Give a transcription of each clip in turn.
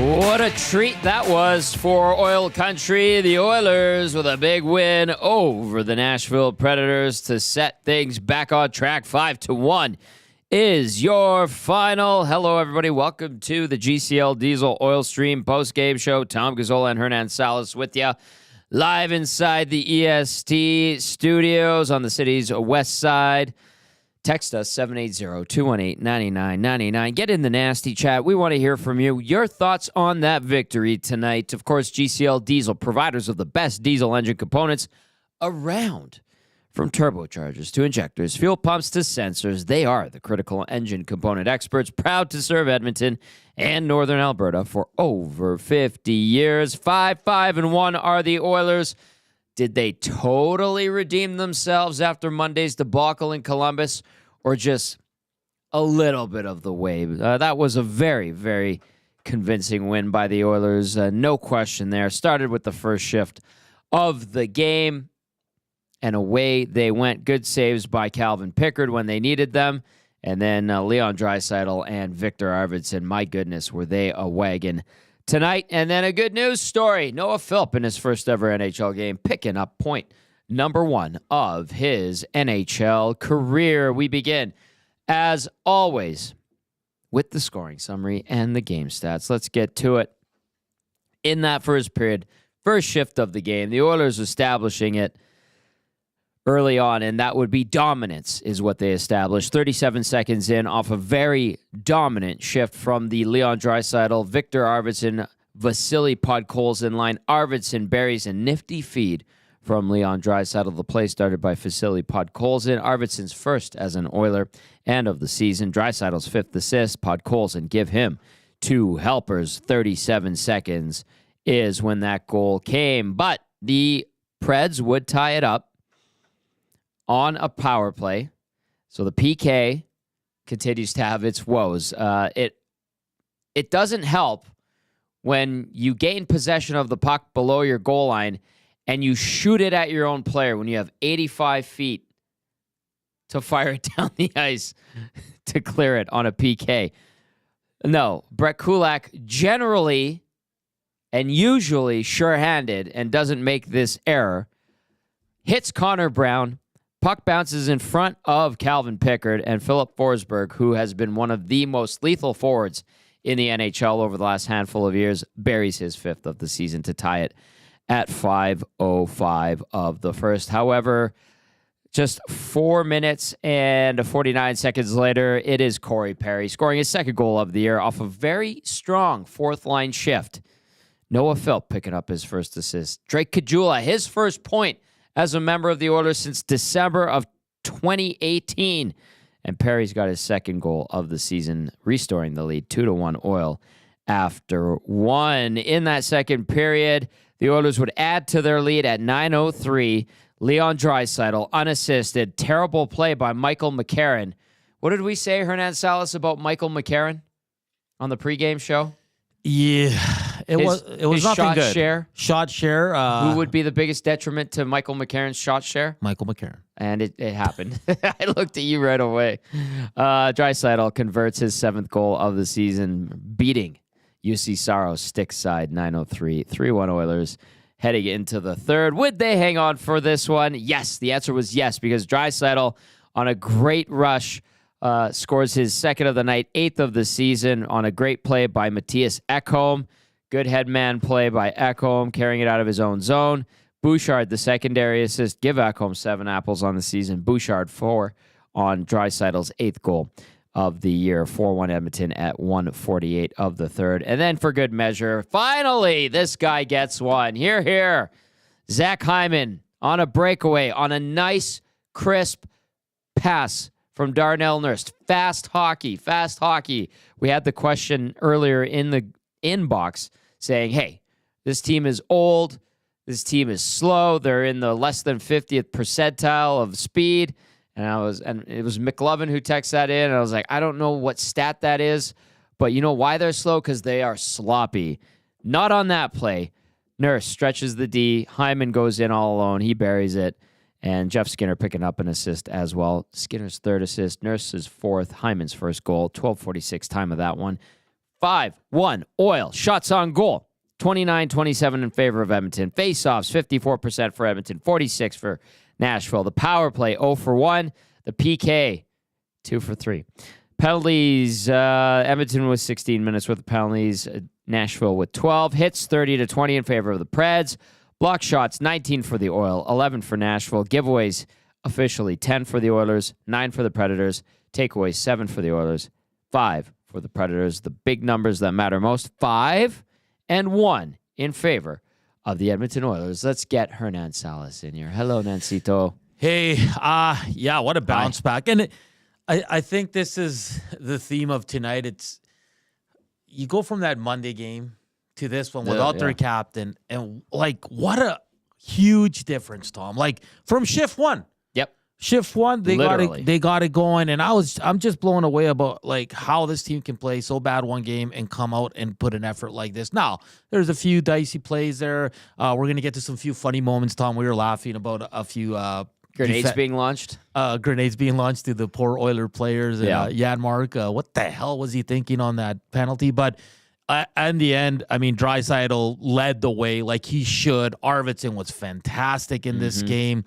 What a treat that was for Oil Country. The Oilers with a big win over the Nashville Predators to set things back on track. 5-1 is your final. Hello, everybody. Welcome to the GCL Diesel Oil Stream post-game show. Tom Gazzola and Hernan Salas with you live inside the EST studios on the city's west side. Text us, 780-218-9999. Get in the nasty chat. We want to hear from you. Your thoughts on that victory tonight. Of course, GCL Diesel, providers of the best diesel engine components around. From turbochargers to injectors, fuel pumps to sensors, they are the critical engine component experts, proud to serve Edmonton and Northern Alberta for over 50 years. 5-1 are the Oilers. Did they totally redeem themselves after Monday's debacle in Columbus, or just a little bit of the wave? That was a very, very convincing win by the Oilers. No question there. Started with the first shift of the game, and away they went. Good saves by Calvin Pickard when they needed them. And then Leon Draisaitl and Victor Arvidsson, my goodness, were they a wagon tonight. And then a good news story. Noah Philp in his first ever NHL game, picking up point number 1 of his NHL career. We begin, as always, with the scoring summary and the game stats. Let's get to it. In that first period, first shift of the game, the Oilers establishing it early on, and that would be dominance is what they established. 37 seconds in off a very dominant shift from the Leon Draisaitl, Victor Arvidsson, Vasily Podkolzin line. Arvidsson buries a nifty feed from Leon Draisaitl. The play started by Vasily Podkolzin. Arvidsson's first as an Oiler and of the season. Draisaitl's 5th assist. Podkolzin give him 2 helpers. 37 seconds is when that goal came. But the Preds would tie it up on a power play. So the PK continues to have its woes. It doesn't help when you gain possession of the puck below your goal line and you shoot it at your own player when you have 85 feet to fire it down the ice to clear it on a PK. No, Brett Kulak generally and usually sure-handed and doesn't make this error. Hits Connor Brown. Puck bounces in front of Calvin Pickard, and Philip Forsberg, who has been one of the most lethal forwards in the NHL over the last handful of years, buries his 5th of the season to tie it at 5:05 of the first. However, just 4 minutes and 49 seconds later, it is Corey Perry scoring his 2nd goal of the year off a very strong 4th-line shift. Noah Philp picking up his 1st assist. Drake Gazzola, his first point as a member of the Oilers since December of 2018. And Perry's got his 2nd goal of the season, restoring the lead 2-1 Oil after 1. In that second period, the Oilers would add to their lead at 9:03. Leon Draisaitl, unassisted. Terrible play by Michael McCarron. What did we say, Hernan Salas, about Michael McCarron on the pregame show? Yeah, it was nothing shot good. Shot share. Who would be the biggest detriment to Michael McCarron's shot share? Michael McCarron. And it happened. I looked at you right away. Draisaitl converts his 7th goal of the season, beating UC Saros stick side 9:03. 3-1 Oilers heading into the third. Would they hang on for this one? Yes, the answer was yes, because Draisaitl on a great rush scores his 2nd of the night, 8th of the season on a great play by Matthias Ekholm. Good headman play by Ekholm, carrying it out of his own zone. Bouchard, the secondary assist, give Ekholm 7 apples on the season. Bouchard 4 on Draisaitl's 8th goal of the year. 4-1 Edmonton at 1:48 of the third. And then for good measure, finally, this guy gets one. Here. Zach Hyman on a breakaway on a nice, crisp pass from Darnell Nurse. Fast hockey. We had the question earlier in the inbox saying, hey, this team is old. This team is slow. They're in the less than 50th percentile of speed. And it was McLovin who texted that in. And I was like, I don't know what stat that is, but you know why they're slow? Because they are sloppy. Not on that play. Nurse stretches the D. Hyman goes in all alone. He buries it. And Jeff Skinner picking up an assist as well. Skinner's 3rd assist. Nurse's 4th. Hyman's 1st goal. 12:46 time of that one. 5-1 Oil. Shots on goal, 29-27 in favor of Edmonton. Face-offs, 54% for Edmonton, 46 for Nashville. The power play, 0 for 1. The PK, 2 for 3. Penalties, Edmonton with 16 minutes worth of penalties. Nashville with 12. Hits, 30-20 in favor of the Preds. Block shots, 19 for the Oil, 11 for Nashville. Giveaways, officially 10 for the Oilers, 9 for the Predators. Takeaways, 7 for the Oilers, 5 for the Predators. The big numbers that matter most, 5 and 1 in favor of the Edmonton Oilers. Let's get Hernan Salas in here. Hello, Nancito. Hey, yeah, what a bounce back. And I think this is the theme of tonight. It's you go from that Monday game to this one without their captain, and like what a huge difference, Tom. Like from shift one. Yep. Shift one, they got it going, and I'm just blown away about like how this team can play so bad one game and come out and put an effort like this. Now, there's a few dicey plays there. We're gonna get to some few funny moments, Tom. We were laughing about a few grenades being launched. Grenades being launched to the poor Oiler players. And, Janmark, what the hell was he thinking on that penalty? But in the end, I mean, Draisaitl led the way like he should. Arvidsson was fantastic in this game.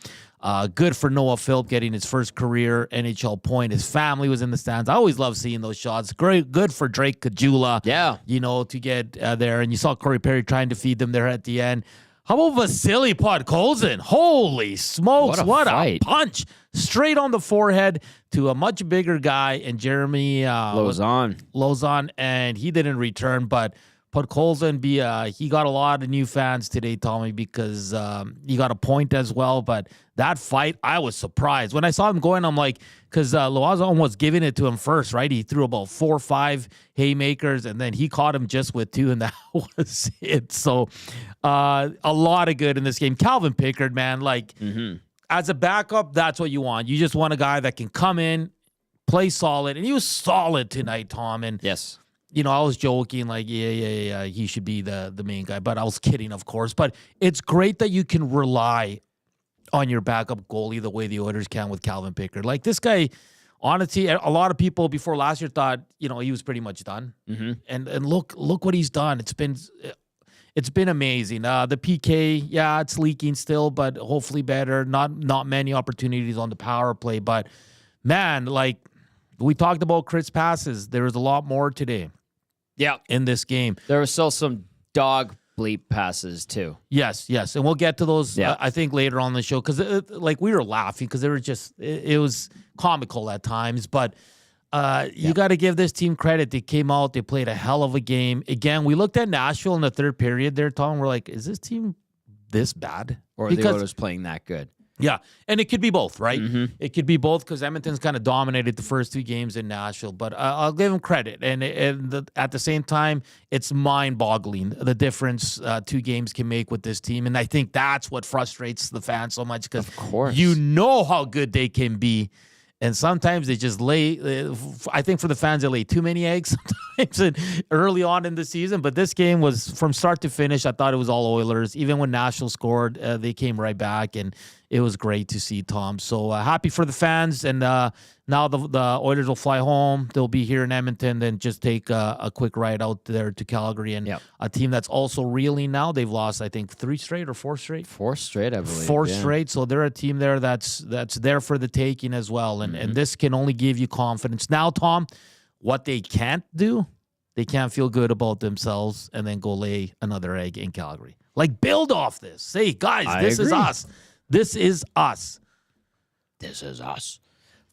Good for Noah Philp getting his first career NHL point. His family was in the stands. I always love seeing those shots. Great, good for Drake Gazzola. Yeah, to get there. And you saw Corey Perry trying to feed them there at the end. How about Vasily Podkolzin? Holy smokes, what a punch. Straight on the forehead to a much bigger guy, and Jeremy Lauzon, and he didn't return, but Podkolzin, he got a lot of new fans today, Tommy, because he got a point as well. But that fight, I was surprised. When I saw him going, I'm like, because Lauzon was giving it to him first, right? He threw about 4 or 5 haymakers, and then he caught him just with 2, and that was it. So a lot of good in this game. Calvin Pickard, man, like as a backup, that's what you want. You just want a guy that can come in, play solid, and he was solid tonight, Tom. And yes. I was joking, like, yeah, he should be the main guy. But I was kidding, of course. But it's great that you can rely on your backup goalie the way the Oilers can with Calvin Pickard. Like, this guy, honestly, a lot of people before last year thought, he was pretty much done. And look what he's done. It's been amazing. The PK, it's leaking still, but hopefully better. Not many opportunities on the power play. But, man, like, we talked about Chris passes. There was a lot more today. Yeah, in this game. There were still some dog bleep passes, too. Yes. And we'll get to those, I think, later on in the show. Because, we were laughing because they were just, it was comical at times. But you got to give this team credit. They came out. They played a hell of a game. Again, we looked at Nashville in the third period there, Tom. We're like, is this team this bad? Or are the Oilers playing that good? Yeah, and it could be both, right? It could be both because Edmonton's kind of dominated the first 2 games in Nashville, but I'll give him credit. And at the same time, it's mind-boggling the difference 2 games can make with this team, and I think that's what frustrates the fans so much because you know how good they can be, and sometimes they just lay. I think for the fans, they lay too many eggs sometimes early on in the season. But this game was from start to finish. I thought it was all Oilers. Even when Nashville scored, they came right back, and it was great to see, Tom. So happy for the fans. And now the Oilers will fly home. They'll be here in Edmonton, then just take a quick ride out there to Calgary. And a team that's also reeling now. They've lost, I think, 3 straight or 4 straight? 4 straight, I believe. 4 straight. So they're a team there that's there for the taking as well. And this can only give you confidence. Now, Tom, what they can't do, they can't feel good about themselves and then go lay another egg in Calgary. Like, build off this. Say, guys, this is us. This is us. This is us.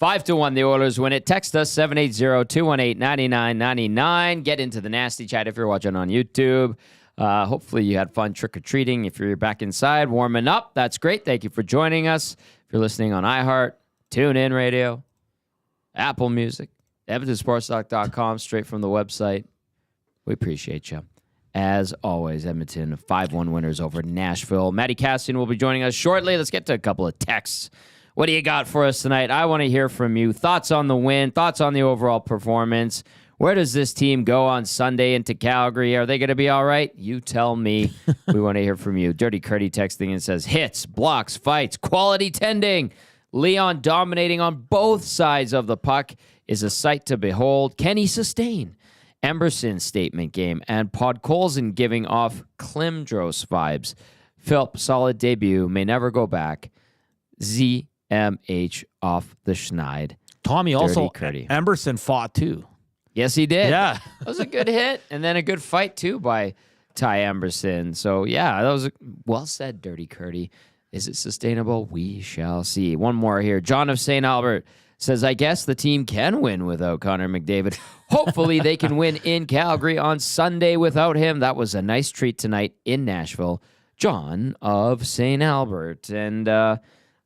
5-1, the Oilers win it. Text us, 780-218-9999. Get into the nasty chat if you're watching on YouTube. Hopefully you had fun trick-or-treating. If you're back inside, warming up, that's great. Thank you for joining us. If you're listening on iHeart, TuneIn Radio, Apple Music, EdmontonSportsTalk.com, straight from the website. We appreciate you. As always, Edmonton 5-1 winners over Nashville. Matt Cassian will be joining us shortly. Let's get to a couple of texts. What do you got for us tonight? I want to hear from you. Thoughts on the win, thoughts on the overall performance. Where does this team go on Sunday into Calgary? Are they going to be all right? You tell me. We want to hear from you. Dirty Curdy texting and says, hits, blocks, fights, quality tending. Leon dominating on both sides of the puck is a sight to behold. Can he sustain? Emberson statement game, and Podkolzin giving off Klimdros vibes. Philp, solid debut, may never go back. ZMH off the schneid. Tommy, also, Emberson fought too. Yes, he did. Yeah. That was a good hit, and then a good fight too by Ty Emberson. So, yeah, that was well said, Dirty Curdy. Is it sustainable? We shall see. One more here. John of St. Albert says, I guess the team can win without Connor McDavid. Hopefully they can win in Calgary on Sunday without him. That was a nice treat tonight in Nashville. John of St. Albert. And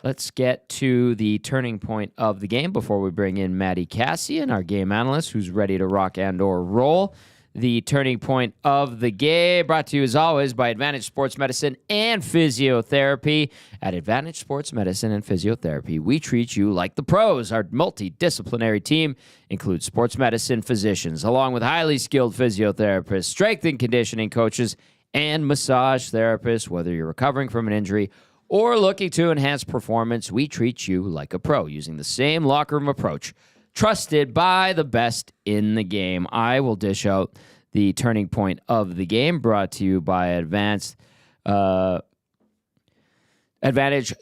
let's get to the turning point of the game before we bring in Matty Cassian, our game analyst, who's ready to rock and or roll. The turning point of the game brought to you as always by Advantage Sports Medicine and Physiotherapy. At Advantage Sports Medicine and Physiotherapy, we treat you like the pros. Our multidisciplinary team includes sports medicine physicians, along with highly skilled physiotherapists, strength and conditioning coaches, and massage therapists. Whether you're recovering from an injury or looking to enhance performance, we treat you like a pro using the same locker room approach. Trusted by the best in the game. I will dish out the turning point of the game, brought to you by Advantage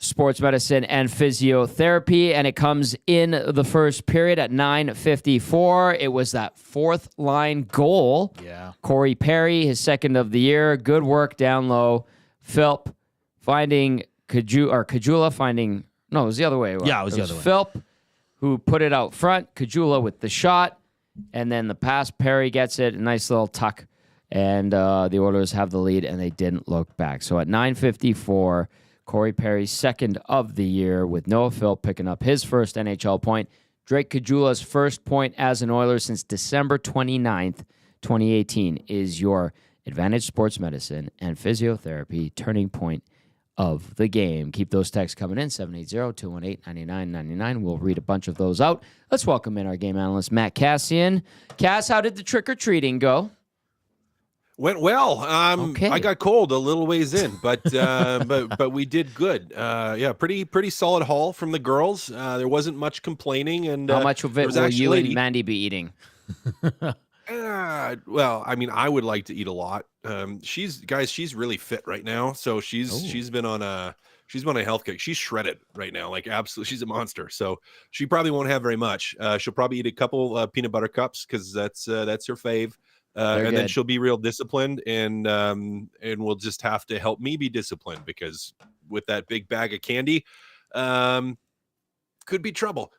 Sports Medicine and Physiotherapy, and it comes in the first period at 9:54. It was that fourth line goal. Yeah. Corey Perry, his second of the year. Good work down low. Philp finding Caggiula finding, no, it was the other way. Yeah, it was the other way. Philp who put it out front, Caggiula with the shot, and then the pass, Perry gets it, a nice little tuck, and the Oilers have the lead, and they didn't look back. So at 9:54, Corey Perry's second of the year, with Noah Philp picking up his first NHL point. Drake Caggiula's first point as an Oiler since December 29th, 2018, is your Advantage Sports Medicine and Physiotherapy turning point of the game. Keep those texts coming in, 780-218-9999. We'll read a bunch of those out. Let's welcome in our game analyst, Matt Cassian. Cass, how did the trick-or-treating go? Went well. Okay. I got cold a little ways in, but but we did good. Yeah, pretty solid haul from the girls. There wasn't much complaining, and how much of it will you and Mandy be eating? Well, I mean, I would like to eat a lot. She's really fit right now, so she's been on a health kick. She's shredded right now, like absolutely. She's a monster. So she probably won't have very much. She'll probably eat a couple peanut butter cups because that's her fave. And then she'll be real disciplined, and we'll just have to help me be disciplined, because with that big bag of candy, could be trouble.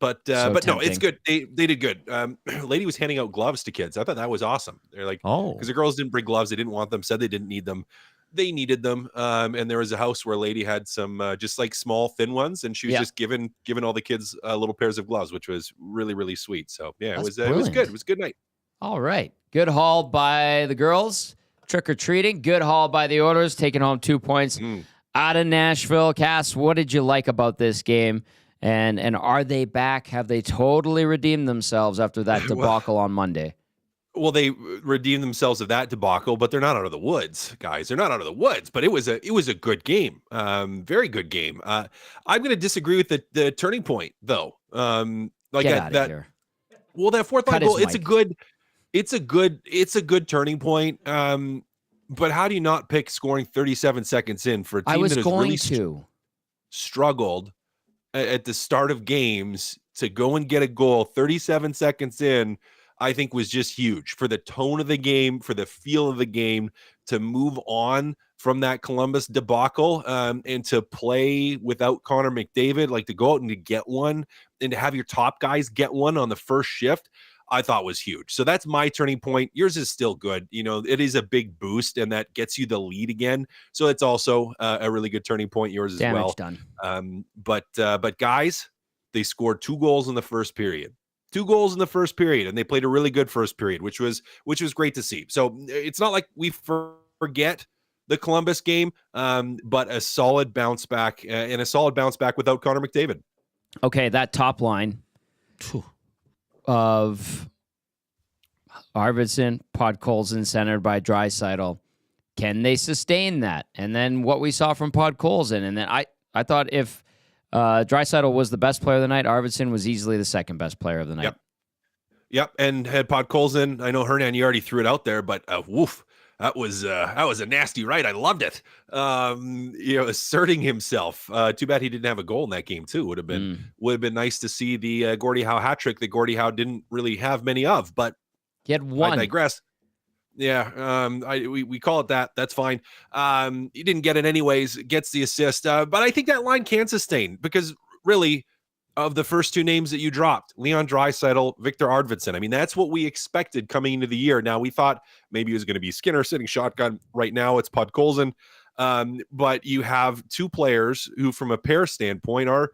But no, it's good. They did good. Lady was handing out gloves to kids. I thought that was awesome. They're like, because the girls didn't bring gloves, they didn't want them, said they didn't need them. They needed them. And there was a house where a lady had some just like small thin ones, and she was just giving all the kids little pairs of gloves, which was really, really sweet. So yeah, it was good. It was a good night. All right. Good haul by the girls. Trick-or-treating. Good haul by the Oilers, taking home 2 points out of Nashville. Cass, what did you like about this game? And are they back? Have they totally redeemed themselves after that debacle on Monday? Well, they redeemed themselves of that debacle, but they're not out of the woods, guys. They're not out of the woods, but it was a good game. Very good game. I'm going to disagree with the turning point, though. Get out of here. Well, that fourth line goal, it's a good turning point. But how do you not pick scoring 37 seconds in for a team that has really struggled at the start of games to go and get a goal 37 seconds in? I think was just huge for the tone of the game, for the feel of the game, to move on from that Columbus debacle, and to play without Connor McDavid, like to go out and to get one and to have your top guys get one on the first shift, I thought was huge. So that's my turning point. Yours is still good. You know, it is a big boost, and that gets you the lead again. So it's also a really good turning point. Yours as well. Done. But guys, they scored 2 goals in the first period. 2 goals in the first period, and they played a really good first period, which was great to see. So it's not like we forget the Columbus game, but a solid bounce back, and a solid bounce back without Connor McDavid. Okay, that top line of Arvidsson, Podkolzin, centered by Draisaitl, can they sustain that? And then what we saw from Podkolzin, and then I thought if Draisaitl was the best player of the night, Arvidsson was easily the second best player of the night. Yep. Yep, and had Podkolzin. I know Hernan, you already threw it out there, but woof, that was a nasty right. I loved it. Asserting himself. Too bad he didn't have a goal in that game too. Would have been nice to see the Gordie Howe hat trick that Gordie Howe didn't really have many of, but he had one. I digress. Yeah, we call it that. That's fine. He didn't get it anyways. Gets the assist, but I think that line can sustain because really, of the first two names that you dropped, Leon Draisaitl, Victor Arvidsson. I mean, that's what we expected coming into the year. Now we thought maybe it was going to be Skinner sitting shotgun. Right now it's Podkolzin. But you have two players who, from a pair standpoint, are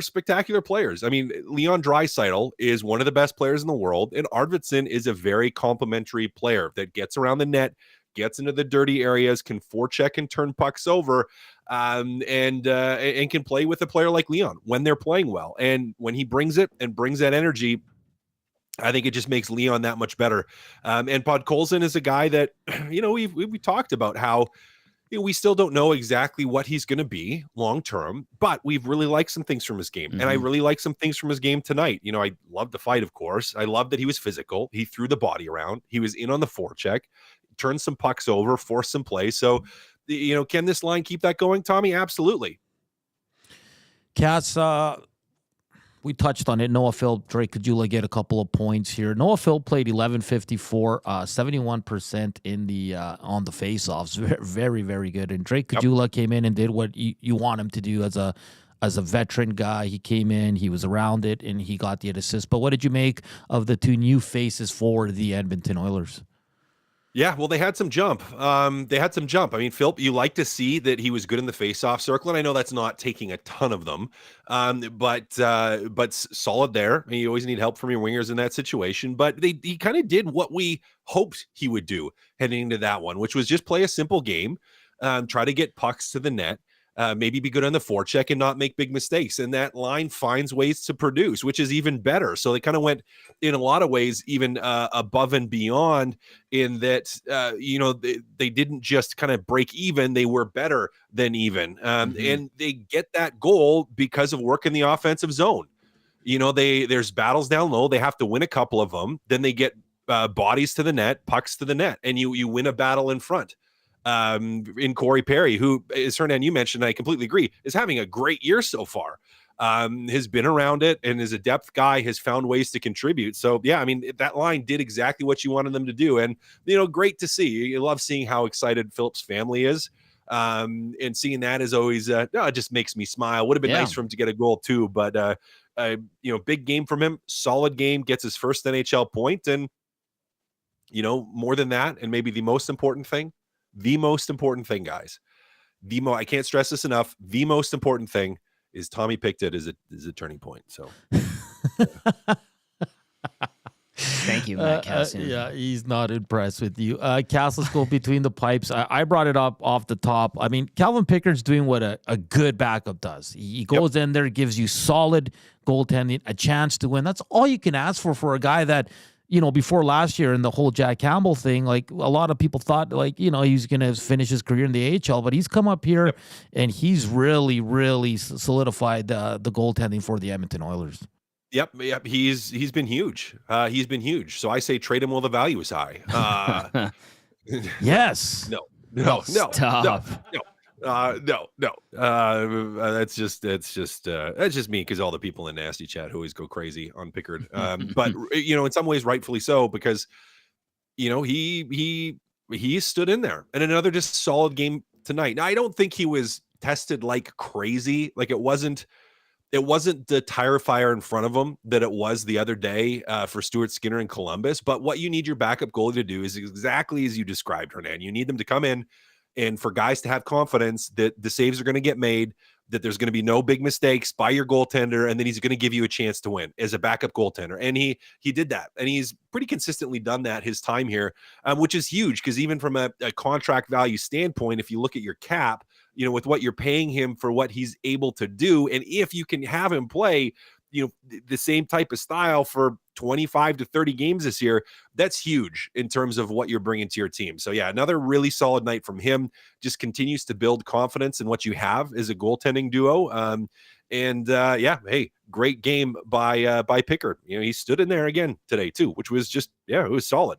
spectacular players. I mean, Leon Draisaitl is one of the best players in the world, and Arvidsson is a very complimentary player that gets around the net, gets into the dirty areas, can forecheck and turn pucks over, and can play with a player like Leon when they're playing well. And when he brings it and brings that energy, I think it just makes Leon that much better. And Podkolzin is a guy that, we talked about how, we still don't know exactly what he's going to be long term, but we've really liked some things from his game. Mm-hmm. And I really like some things from his game tonight. I love the fight, of course. I love that he was physical. He threw the body around. He was in on the forecheck, turned some pucks over, forced some play. So, can this line keep that going, Tommy? Absolutely. Cass, we touched on it. Noah Philp, Drake Gazzola get a couple of points here. Noah Philp played 11:54, 71% in the on the faceoffs. Very, very good. And Drake Gazzola came in and did what you want him to do as a veteran guy. He came in, he was around it, and he got the assist. But what did you make of the two new faces for the Edmonton Oilers? Yeah, well, they had some jump. I mean, Philp, you like to see that he was good in the face-off circle, and I know that's not taking a ton of them, but solid there. I mean, you always need help from your wingers in that situation, but he kind of did what we hoped he would do heading into that one, which was just play a simple game, try to get pucks to the net, maybe be good on the forecheck and not make big mistakes. And that line finds ways to produce, which is even better. So they kind of went in a lot of ways, even above and beyond in that, they didn't just kind of break even. They were better than even. And they get that goal because of work in the offensive zone. There's battles down low. They have to win a couple of them. Then they get bodies to the net, pucks to the net, and you win a battle in front. In Corey Perry, who, as Hernan, you mentioned, I completely agree, is having a great year so far. Has been around it and is a depth guy, has found ways to contribute. So, yeah, I mean, that line did exactly what you wanted them to do. And, great to see. You love seeing how excited Philp's family is. And seeing that is always, it just makes me smile. Would have been nice for him to get a goal too, but, big game from him, solid game, gets his first NHL point. And, more than that, and maybe the most important thing, guys, I can't stress this enough. The most important thing is Tommy Pickard is a turning point. So thank you, Matt Cassian. Yeah, he's not impressed with you. Cass, let's go between the pipes. I brought it up off the top. I mean, Calvin Pickard's doing what a good backup does. He goes in there, gives you solid goaltending, a chance to win. That's all you can ask for a guy that, before last year and the whole Jack Campbell thing, like a lot of people thought he's going to finish his career in the AHL, but he's come up here and he's really, really solidified the goaltending for the Edmonton Oilers. Yep. He's been huge. So I say trade him while the value is high. Yes. No. That's just me, because all the people in Nasty Chat who always go crazy on Pickard. But in some ways rightfully so, because he stood in there, and another just solid game tonight. Now, I don't think he was tested like crazy. Like it wasn't the tire fire in front of him that it was the other day for Stuart Skinner in Columbus. But what you need your backup goalie to do is exactly as you described, Hernan. You need them to come in, and for guys to have confidence that the saves are going to get made, that there's going to be no big mistakes by your goaltender, and then he's going to give you a chance to win as a backup goaltender. And he did that, and he's pretty consistently done that his time here, which is huge, because even from a contract value standpoint, if you look at your cap, with what you're paying him for what he's able to do, and if you can have him play the same type of style for 25 to 30 games this year, that's huge in terms of what you're bringing to your team. So yeah, another really solid night from him. Just continues to build confidence in what you have as a goaltending duo. Hey, great game by Pickard. He stood in there again today too, which was just, it was solid.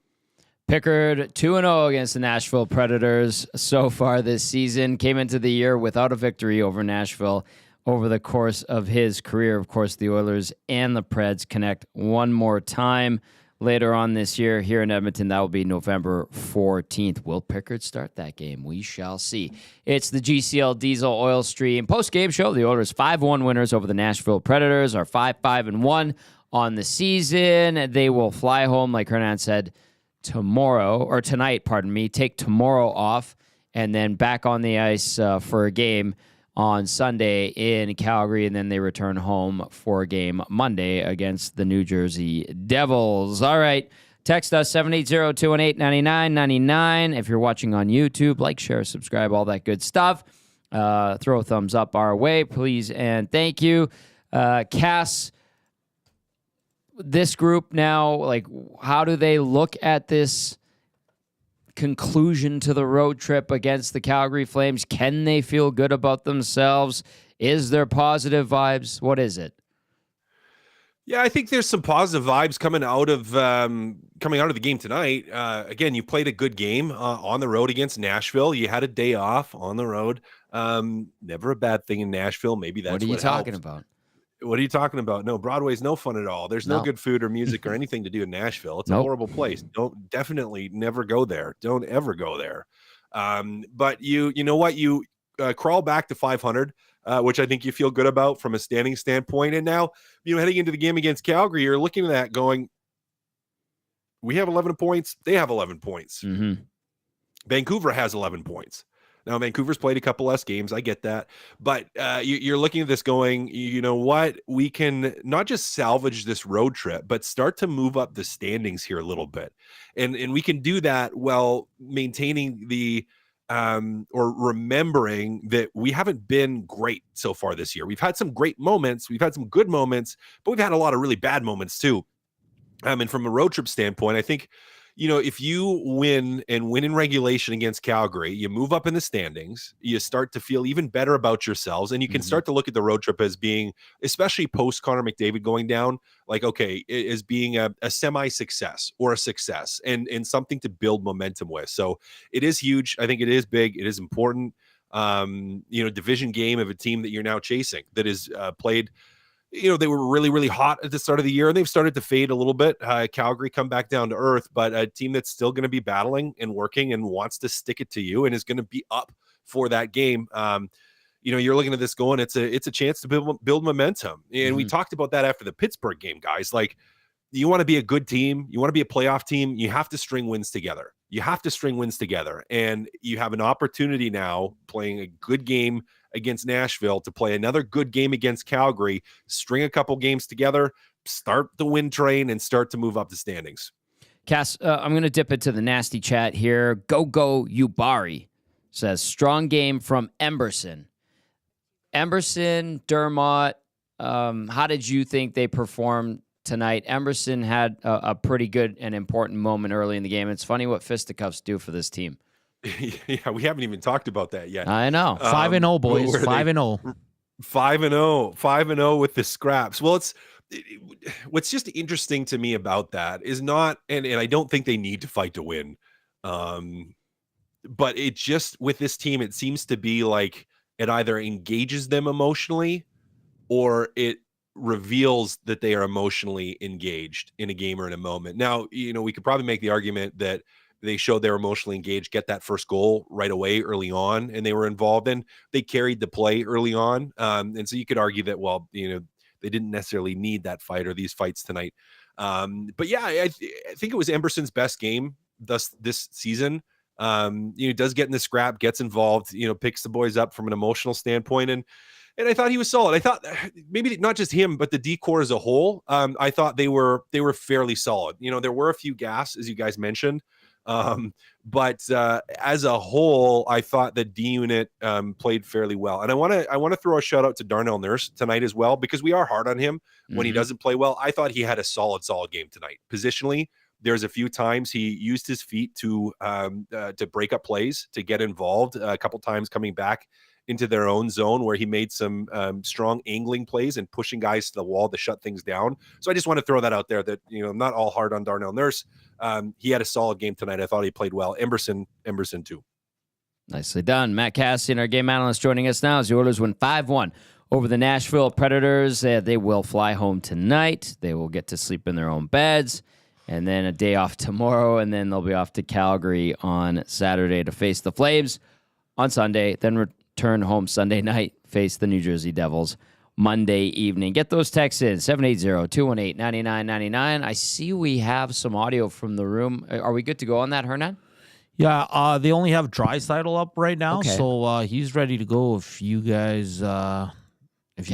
Pickard 2-0 against the Nashville Predators so far this season. Came into the year without a victory over Nashville over the course of his career. Of course, the Oilers and the Preds connect one more time later on this year here in Edmonton. That will be November 14th. Will Pickard start that game? We shall see. It's the GCL Diesel Oil Stream post-game show. The Oilers 5-1 winners over the Nashville Predators are 5-5-1 on the season. They will fly home, like Hernan said, tonight, take tomorrow off, and then back on the ice for a game on Sunday in Calgary, and then they return home for a game Monday against the New Jersey Devils. All right, text us 780-218-9999. If you're watching on YouTube, like, share, subscribe, all that good stuff. Throw a thumbs up our way, please, and thank you. Cass, this group now, like, how do they look at this conclusion to the road trip against the Calgary Flames? Can they feel good about themselves? Is there positive vibes? What is it? Yeah, I think there's some positive vibes coming out of the game tonight. Again, you played a good game on the road against Nashville. You had a day off on the road. Never a bad thing in Nashville. Maybe that's what are you talking about? What are you talking about? No, Broadway's no fun at all. There's no good food or music or anything to do in Nashville. It's a horrible place. Definitely never go there. Don't ever go there. But you know what? You crawl back to 500, which I think you feel good about from a standing standpoint. And now, heading into the game against Calgary, you're looking at that going, we have 11 points. They have 11 points. Mm-hmm. Vancouver has 11 points. Now, Vancouver's played a couple less games. I get that. But you're looking at this going, you know what? We can not just salvage this road trip, but start to move up the standings here a little bit. And we can do that while maintaining the or remembering that we haven't been great so far this year. We've had some great moments. We've had some good moments, but we've had a lot of really bad moments too. And from a road trip standpoint, I think, if you win in regulation against Calgary, you move up in the standings, you start to feel even better about yourselves, and you can start to look at the road trip as being, especially post Connor McDavid going down, like, okay, as being a semi-success or a success and something to build momentum with. So it is huge. I think it is big. It is important. Division game of a team that you're now chasing that is played. They were really, really hot at the start of the year, and they've started to fade a little bit. Calgary come back down to earth, but a team that's still going to be battling and working and wants to stick it to you and is going to be up for that game. You're looking at this going, it's a chance to build momentum. And we talked about that after the Pittsburgh game, guys. Like, you want to be a good team. You want to be a playoff team. You have to string wins together. And you have an opportunity now playing a good game against Nashville to play another good game against Calgary, string a couple games together, start the win train, and start to move up the standings. Cass, I'm going to dip into the nasty chat here. Go Ubari says, strong game from Emberson. Dermott, how did you think they performed tonight? Emberson had a pretty good and important moment early in the game. It's funny what fisticuffs do for this team. Yeah, we haven't even talked about that yet. I know. 5-0, boys. 5-0. 5-0 with the scraps. Well, what's just interesting to me about that is not, and I don't think they need to fight to win. But it just, with this team, it seems to be like it either engages them emotionally or it reveals that they are emotionally engaged in a game or in a moment. Now, we could probably make the argument that they showed they were emotionally engaged, get that first goal right away early on, and they were involved, and they carried the play early on. And so you could argue that, well, they didn't necessarily need that fight or these fights tonight. But yeah, I think it was Emberson's best game this season. Does get in the scrap, gets involved, picks the boys up from an emotional standpoint. And I thought he was solid. I thought maybe not just him, but the D-corps as a whole. I thought they were fairly solid. There were a few gaffes, as you guys mentioned. But as a whole, I thought the D unit played fairly well. And I want to throw a shout out to Darnell Nurse tonight as well, because we are hard on him when he doesn't play well. I thought he had a solid game tonight. Positionally, there's a few times he used his feet to break up plays, to get involved. A couple times coming back into their own zone where he made some strong angling plays and pushing guys to the wall to shut things down. So I just want to throw that out there that, I'm not all hard on Darnell Nurse. He had a solid game tonight. I thought he played well. Emerson too. Nicely done. Matt Cassian, our game analyst, joining us now as the Oilers win 5-1 over the Nashville Predators. They will fly home tonight. They will get to sleep in their own beds. And then a day off tomorrow, and then they'll be off to Calgary on Saturday to face the Flames on Sunday, then return home Sunday night, face the New Jersey Devils Monday evening. Get those texts in, 780-218-9999. I see we have some audio from the room. Are we good to go on that, Hernan? Yeah, they only have Draisaitl up right now, so he's ready to go if you guys want to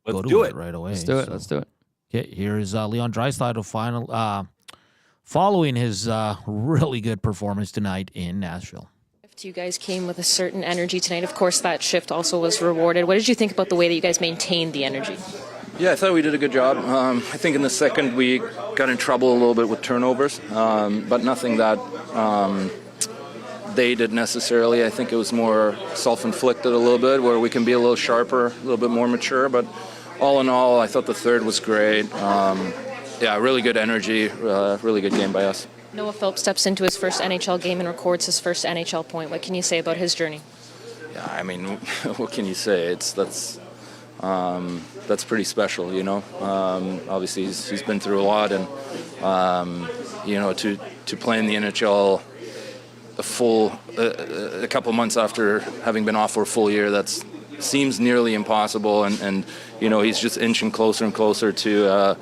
go to it right away. Let's do it. Okay, here's Leon Draisaitl following his really good performance tonight in Nashville. You guys came with a certain energy tonight. Of course, that shift also was rewarded. What did you think about the way that you guys maintained the energy? Yeah, I thought we did a good job. I think in the second we got in trouble a little bit with turnovers, but nothing that they did necessarily. I think it was more self-inflicted a little bit, where we can be a little sharper, a little bit more mature, but all in all, I thought the third was great. Really good energy, really good game by us. Noah Philp steps into his first NHL game and records his first NHL point. What can you say about his journey? Yeah, I mean, what can you say? That's pretty special, Obviously, he's been through a lot, and to play in the NHL a couple months after having been off for a full year, that seems nearly impossible, and he's just inching closer and closer to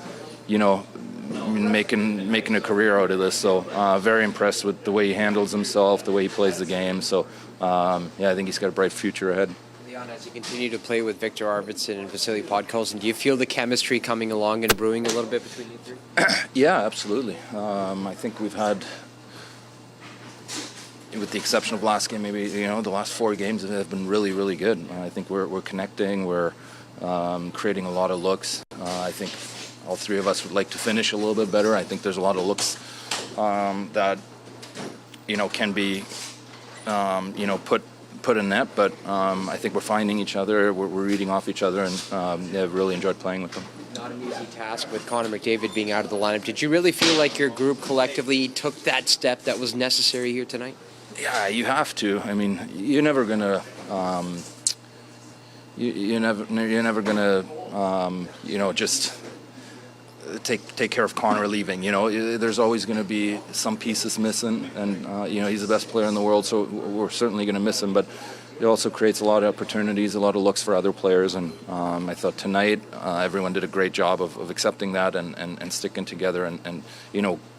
making a career out of this. So very impressed with the way he handles himself, the way he plays the game. So I think he's got a bright future ahead. Leon, as you continue to play with Victor Arvidsson and Vasily Podkolzin, do you feel the chemistry coming along and brewing a little bit between you three? Yeah, absolutely. I think we've had, with the exception of last game, maybe the last 4 games have been really, really good. I think we're connecting. We're creating a lot of looks. I think all three of us would like to finish a little bit better. I think there's a lot of looks that can be put in net, but I think we're finding each other. We're reading off each other, and I've really enjoyed playing with them. Not an easy task with Connor McDavid being out of the lineup. Did you really feel like your group collectively took that step that was necessary here tonight? Yeah, you have to. I mean, you're never gonna. You're never gonna. Just take care of Connor leaving. There's always going to be some pieces missing, and he's the best player in the world, so we're certainly going to miss him. But it also creates a lot of opportunities, a lot of looks for other players, and I thought tonight everyone did a great job of accepting that and sticking together and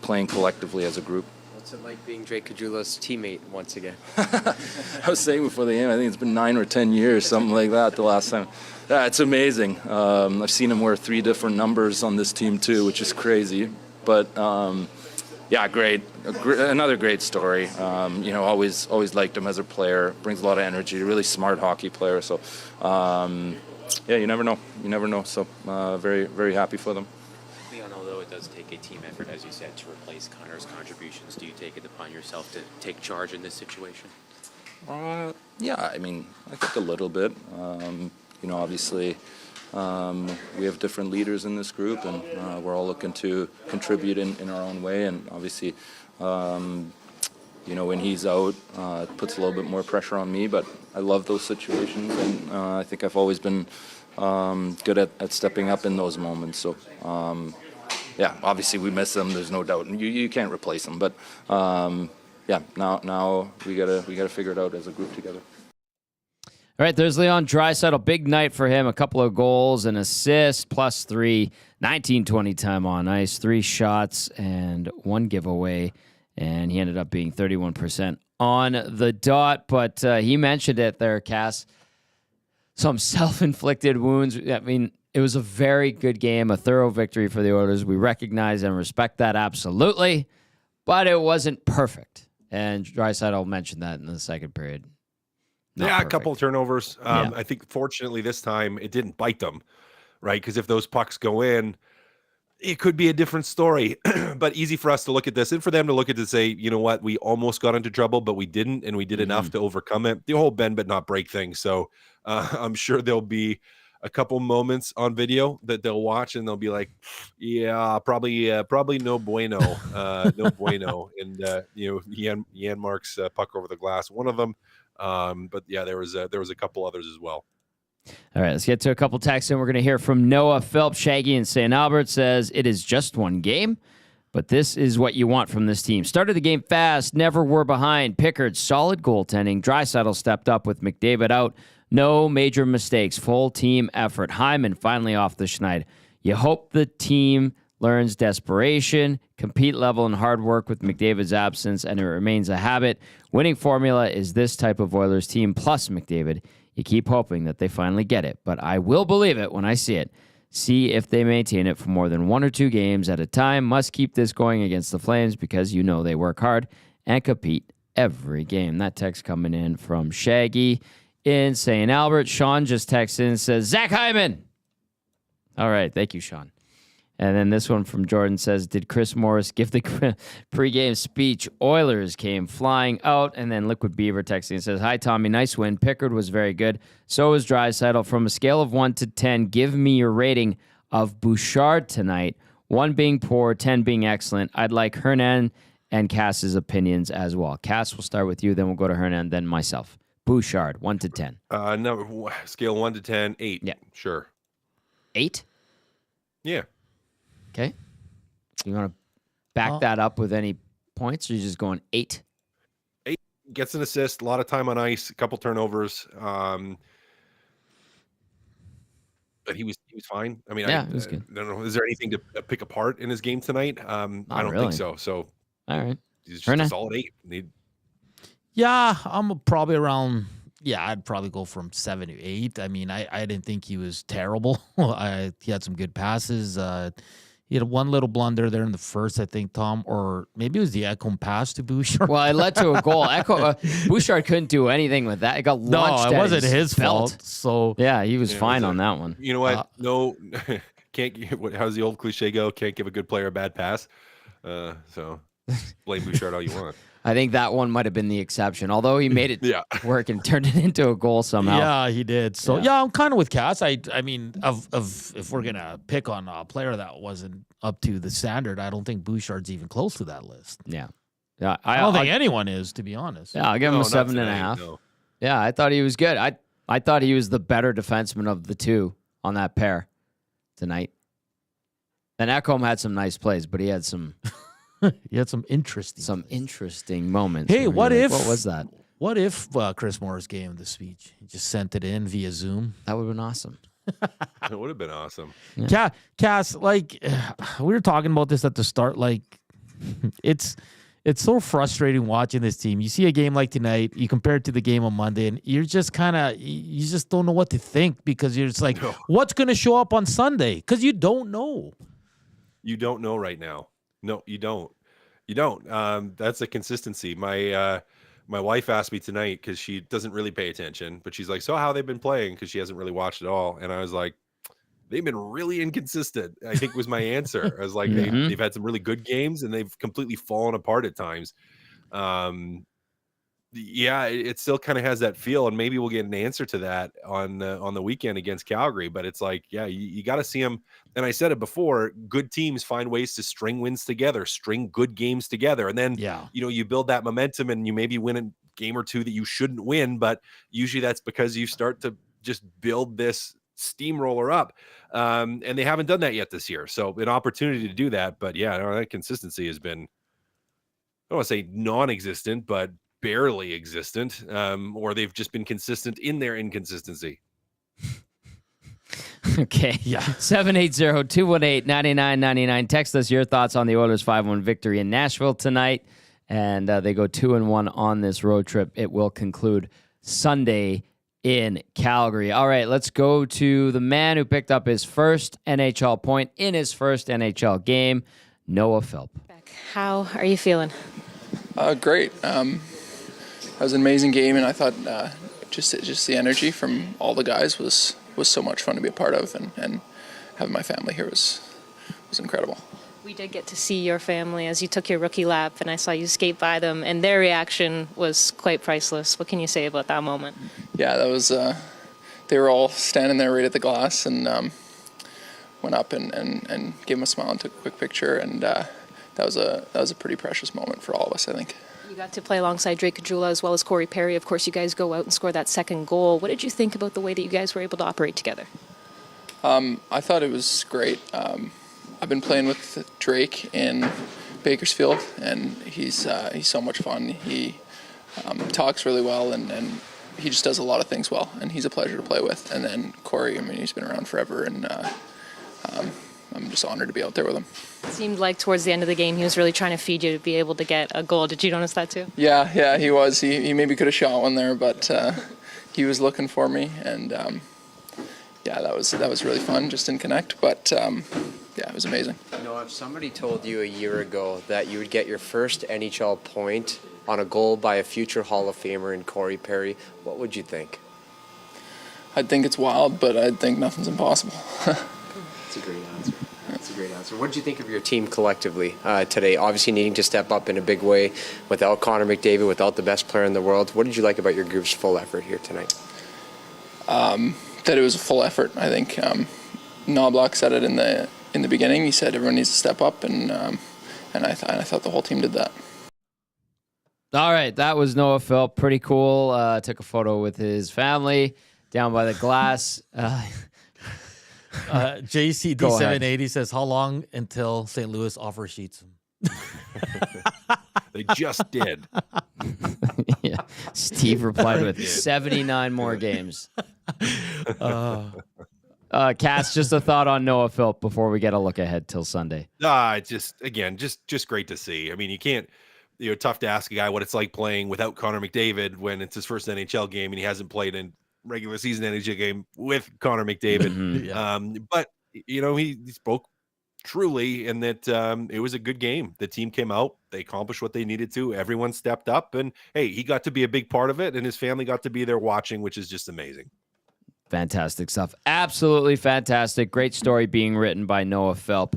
playing collectively as a group. What's it like being Drake Caggiula's teammate once again? I was saying before the game, I think it's been 9 or 10 years, something like that, the last time. Yeah, it's amazing. I've seen him wear 3 different numbers on this team too, which is crazy. But great. Another great story. Always liked him as a player. Brings a lot of energy. Really smart hockey player. So, you never know. So, very, very happy for them. Leon, although it does take a team effort, as you said, to replace Connor's contributions, do you take it upon yourself to take charge in this situation? I think a little bit. Obviously, we have different leaders in this group, and we're all looking to contribute in our own way. And obviously, when he's out, it puts a little bit more pressure on me. But I love those situations, and I think I've always been good at stepping up in those moments. So, obviously we miss him. There's no doubt, and you can't replace him. But now we gotta figure it out as a group together. All right, there's Leon Draisaitl. Big night for him. A couple of goals, an assist, +3, 19-20 time on ice, 3 shots, and 1 giveaway. And he ended up being 31% on the dot. But he mentioned it there, Cass. Some self-inflicted wounds. I mean, it was a very good game, a thorough victory for the Oilers. We recognize and respect that absolutely. but it wasn't perfect. And Draisaitl mentioned that in the second period. A couple of turnovers. I think fortunately this time it didn't bite them, right? Because if those pucks go in, it could be a different story. But easy for us to look at this and for them to look at it and say, you know what, we almost got into trouble, but we didn't, and we did enough to overcome it. The whole bend but not break thing. So I'm sure there'll be a couple moments on video that they'll watch and they'll be like, yeah, probably no bueno, no bueno. And Jan Mark's puck over the glass, one of them. But yeah, there was a couple others as well. All right, let's get to a couple texts, and we're going to hear from Noah Philp. Shaggy in St. Albert says, it is just one game, but this is what you want from this team. Started the game fast, never were behind. Pickard, solid goaltending. Draisaitl stepped up with McDavid out. No major mistakes. Full team effort. Hyman finally off the schneid. You hope the team learns desperation, compete level, and hard work with McDavid's absence, and it remains a habit. Winning formula is this type of Oilers team plus McDavid. You keep hoping that they finally get it, but I will believe it when I see it. See if they maintain it for more than 1 or 2 games at a time. Must keep this going against the Flames because you know they work hard and compete every game. That text coming in from Shaggy in St. Albert. Sean just texted in and says, Zach Hyman. All right, thank you, Sean. And then this one from Jordan says, did Chris Morris give the pregame speech? Oilers came flying out. And then Liquid Beaver texting and says, hi, Tommy, nice win. Pickard was very good. So was Draisaitl. From a scale of 1 to 10, give me your rating of Bouchard tonight. 1 being poor, 10 being excellent. I'd like Hernan and Cass's opinions as well. Cass, we'll start with you, then we'll go to Hernan, then myself. Bouchard, 1 to 10. No, scale 1 to 10, 8. Yeah. Sure. 8? Yeah. Okay. You want to back that up with any points, or you're just going 8? 8 gets an assist, a lot of time on ice, a couple turnovers. But he was fine. I mean, it was good. I don't know. Is there anything to pick apart in his game tonight? I don't think so. So, all right, he's just a solid 8. Yeah, I'm probably around. Yeah, I'd probably go from 7 to 8. I mean, I didn't think he was terrible. He had some good passes. He had one little blunder there in the first, I think, Tom, or maybe it was the Ekholm pass to Bouchard. Well, it led to a goal. Bouchard couldn't do anything with that. It got launched. No, it wasn't his belt. fault. So yeah, he was fine on that one. You know what? No, can't. How's the old cliche go? Can't give a good player a bad pass. So blame Bouchard all you want. I think that one might have been the exception, although he made it work and turned it into a goal somehow. Yeah, he did. So yeah, I'm kind of with Cass. I mean, of if we're gonna pick on a player that wasn't up to the standard, I don't think Bouchard's even close to that list. Yeah, I don't think anyone is, to be honest. Yeah, I'll give him a 7.5. No. Yeah, I thought he was good. I thought he was the better defenseman of the two on that pair tonight. And Ekholm had some nice plays, but he had some. He had some interesting moments. Hey, what was that? What if Chris Morris gave him the speech? He just sent it in via Zoom. That would have been awesome. It would have been awesome. Yeah. Cass, like we were talking about this at the start. Like it's so frustrating watching this team. You see a game like tonight, you compare it to the game on Monday, and you're just you just don't know what to think because you're just like, what's going to show up on Sunday? Because you don't know. You don't know right now. No, you don't. You don't. That's a consistency. My wife asked me tonight because she doesn't really pay attention, but she's like, so how they've been playing? Because she hasn't really watched it all. And I was like, they've been really inconsistent, I think was my answer. I was like, they've had some really good games and they've completely fallen apart at times. Yeah, it still kind of has that feel, and maybe we'll get an answer to that on the weekend against Calgary. But it's like, yeah, you got to see them. And I said it before: good teams find ways to string wins together, string good games together, and then you build that momentum, and you maybe win a game or two that you shouldn't win. But usually that's because you start to just build this steamroller up, and they haven't done that yet this year. So an opportunity to do that. But yeah, that consistency has been, I don't want to say non-existent, but barely existent, or they've just been consistent in their inconsistency. Okay. Yeah. 780-218-9999. Text us your thoughts on the Oilers 5-1 victory in Nashville tonight. And they go 2-1 on this road trip. It will conclude Sunday in Calgary. All right, let's go to the man who picked up his first NHL point in his first NHL game, Noah Philp. back. How are you feeling? Great. That was an amazing game, and I thought just the energy from all the guys was so much fun to be a part of, and having my family here was incredible. We did get to see your family as you took your rookie lap, and I saw you skate by them, and their reaction was quite priceless. What can you say about that moment? Yeah, that was. They were all standing there right at the glass, and went up and gave him a smile and took a quick picture, and that was a pretty precious moment for all of us, I think. You got to play alongside Drake Gazzola as well as Corey Perry. Of course, you guys go out and score that second goal. What did you think about the way that you guys were able to operate together? I thought it was great. I've been playing with Drake in Bakersfield, and he's so much fun. He talks really well, and he just does a lot of things well, and he's a pleasure to play with. And then Corey, I mean, he's been around forever, and I'm just honored to be out there with him. It seemed like towards the end of the game, he was really trying to feed you to be able to get a goal. Did you notice that too? Yeah, he was. He maybe could have shot one there, but he was looking for me, and yeah, that was really fun. Just didn't connect, but yeah, it was amazing. If somebody told you a year ago that you would get your first NHL point on a goal by a future Hall of Famer in Corey Perry, what would you think? I'd think it's wild, but I'd think nothing's impossible. That's a great answer. That's a great answer. What did you think of your team collectively today? Obviously needing to step up in a big way without Connor McDavid, without the best player in the world. What did you like about your group's full effort here tonight? That it was a full effort. I think Knobloch said it in the beginning. He said everyone needs to step up, and I thought the whole team did that. All right, that was Noah Philp. Pretty cool. Took a photo with his family down by the glass. JCD780 says, how long until St. Louis offers sheets? They just did. Yeah. Steve replied with 79 more games. Cass, just a thought on Noah Philp before we get a look ahead till Sunday. Just great to see. I mean, you can't, tough to ask a guy what it's like playing without Connor McDavid when it's his first NHL game and he hasn't played in regular season NHL game with Connor McDavid. Mm-hmm. Yeah. But he spoke truly, and that it was a good game. The team came out, they accomplished what they needed to. Everyone stepped up, and hey, he got to be a big part of it, and his family got to be there watching, which is just amazing. Fantastic stuff. Absolutely fantastic. Great story being written by Noah Philp.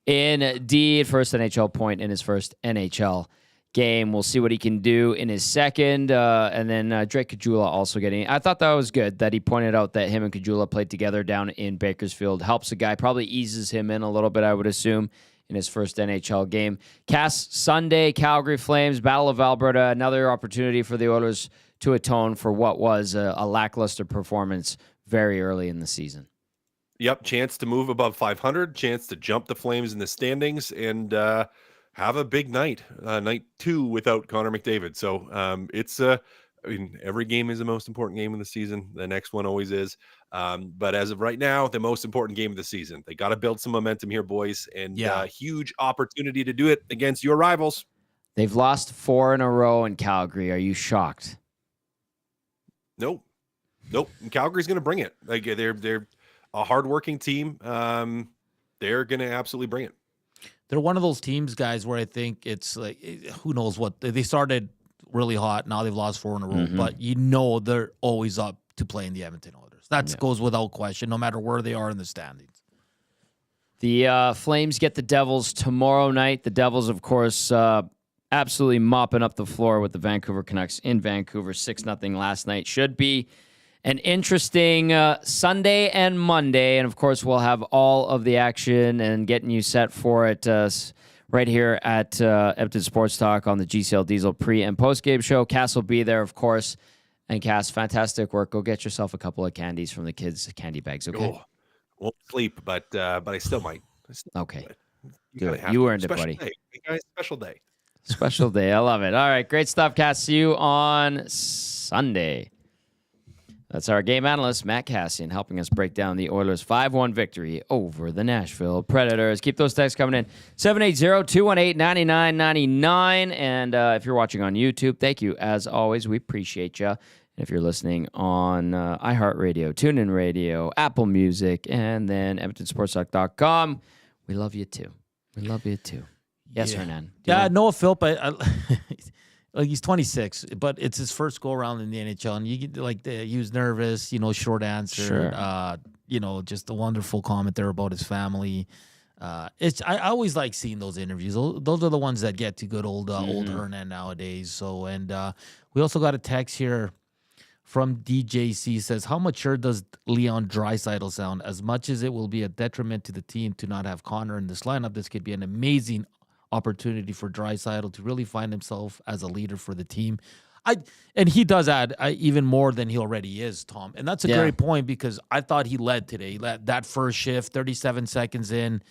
Indeed, first NHL point in his first NHL game. We'll see what he can do in his second. And then Drake Gazzola also getting... I thought that was good that he pointed out that him and Gazzola played together down in Bakersfield. Helps the guy. Probably eases him in a little bit, I would assume, in his first NHL game. Cass, Sunday, Calgary Flames, Battle of Alberta. Another opportunity for the Oilers to atone for what was a lackluster performance very early in the season. Yep, chance to move above 500, chance to jump the Flames in the standings, and have a big night, night 2 without Connor McDavid. So it's every game is the most important game of the season. The next one always is. But as of right now, the most important game of the season. They got to build some momentum here, boys, and huge opportunity to do it against your rivals. They've lost 4 in a row in Calgary. Are you shocked? Nope. And Calgary's going to bring it. Like they're a hardworking team. They're going to absolutely bring it. They're one of those teams, guys, where I think it's like, who knows what. They started really hot. Now they've lost 4 in a row. Mm-hmm. But they're always up to playing the Edmonton Oilers. That goes without question, no matter where they are in the standings. The Flames get the Devils tomorrow night. The Devils, of course, absolutely mopping up the floor with the Vancouver Canucks in Vancouver. 6-0 last night. Should be an interesting Sunday and Monday. And, of course, we'll have all of the action and getting you set for it right here at Edmonton Sports Talk on the GCL Diesel pre- and post-game show. Cass will be there, of course. And, Cass, fantastic work. Go get yourself a couple of candies from the kids' candy bags, okay? Oh, won't sleep, but I still might. Okay. Good. You earned it, buddy. Special day. Special day. I love it. All right. Great stuff, Cass. See you on Sunday. That's our game analyst, Matt Cassian, helping us break down the Oilers' 5-1 victory over the Nashville Predators. Keep those texts coming in. 780-218-9999. And if you're watching on YouTube, thank you. As always, we appreciate you. And if you're listening on iHeartRadio, TuneIn Radio, Apple Music, and then EdmontonSportsTalk.com, we love you too. We love you too. Yes, Hernan. Noah Philp, like he's 26, but it's his first go around in the NHL, and you get he was nervous, short answer. Sure. Just a wonderful comment there about his family. I always like seeing those interviews. Those are the ones that get to good old Hernan nowadays. So, and we also got a text here from DJC says, how mature does Leon Draisaitl sound? As much as it will be a detriment to the team to not have Connor in this lineup, this could be an amazing opportunity for Draisaitl to really find himself as a leader for the team. And he does add even more than he already is, Tom. And that's a great point, because I thought he led today. He led that first shift, 37 seconds in.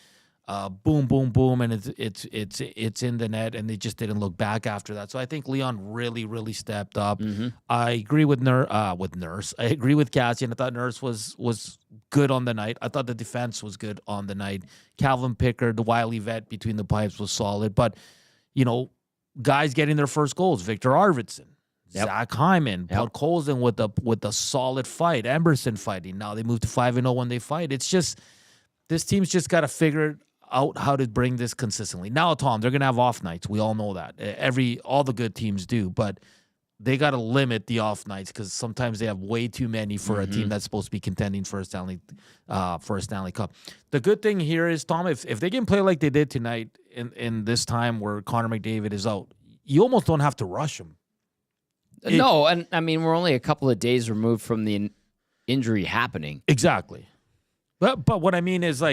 Boom, boom, boom, and it's in the net, and they just didn't look back after that. So I think Leon really, really stepped up. Mm-hmm. I agree with Nurse. I agree with Cassian. I thought Nurse was good on the night. I thought the defense was good on the night. Calvin Pickard, the wily vet between the pipes, was solid. But guys getting their first goals: Victor Arvidsson, Zach Hyman, Podkolzin with a solid fight. Emberson fighting. Now they move to 5-0 when they fight. It's just this team's just got to figure out how to bring this consistently. Now, Tom, they're gonna have off nights. We all know that. All the good teams do, but they got to limit the off nights, because sometimes they have way too many for a team that's supposed to be contending for a Stanley Cup. The good thing here is, Tom, if they can play like they did tonight in this time where Connor McDavid is out, you almost don't have to rush him. No, and I mean, we're only a couple of days removed from the injury happening. Exactly. But what I mean is,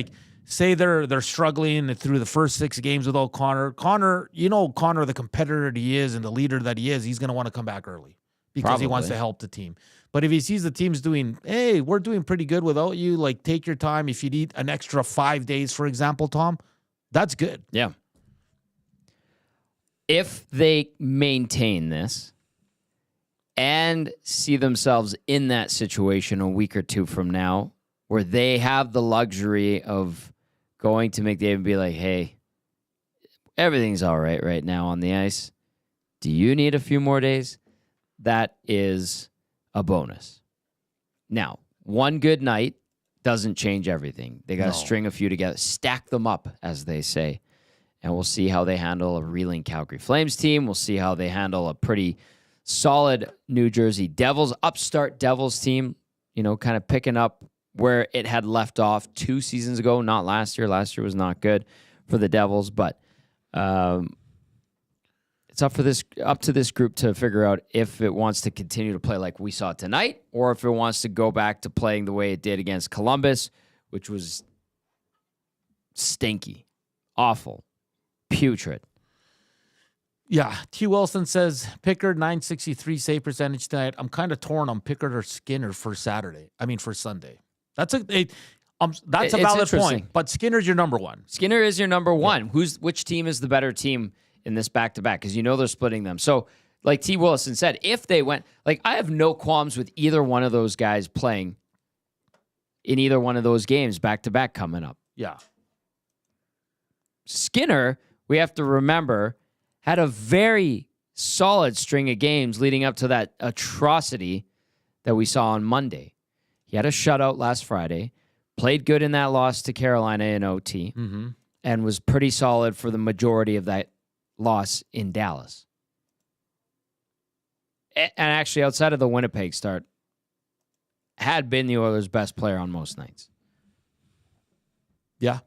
say they're struggling through the first 6 games without Connor. Connor, the competitor that he is and the leader that he is, he's going to want to come back early because he wants to help the team. But if he sees the team's doing, hey, we're doing pretty good without you, take your time. If you need an extra 5 days, for example, Tom, that's good. Yeah. If they maintain this and see themselves in that situation a week or two from now, where they have the luxury of going to McDavid and be like, hey, everything's all right now on the ice. Do you need a few more days? That is a bonus. Now, one good night doesn't change everything. They got to string a few together, stack them up, as they say. And we'll see how they handle a reeling Calgary Flames team. We'll see how they handle a pretty solid New Jersey Devils, upstart Devils team, kind of picking up where it had left off 2 seasons ago, not last year. Last year was not good for the Devils, but it's up to this group to figure out if it wants to continue to play like we saw tonight, or if it wants to go back to playing the way it did against Columbus, which was stinky, awful, putrid. Yeah, T. Wilson says Pickard 963 save percentage tonight. I'm kind of torn on Pickard or Skinner for Sunday. That's a valid point. But Skinner's your number one. Skinner is your number one. Yeah. Which team is the better team in this back-to-back? Because they're splitting them. So, like T. Wilson said, if they went, I have no qualms with either one of those guys playing in either one of those games back-to-back coming up. Yeah. Skinner, we have to remember, had a very solid string of games leading up to that atrocity that we saw on Monday. He had a shutout last Friday, played good in that loss to Carolina in OT, and was pretty solid for the majority of that loss in Dallas. And actually, outside of the Winnipeg start, had been the Oilers' best player on most nights. Yeah.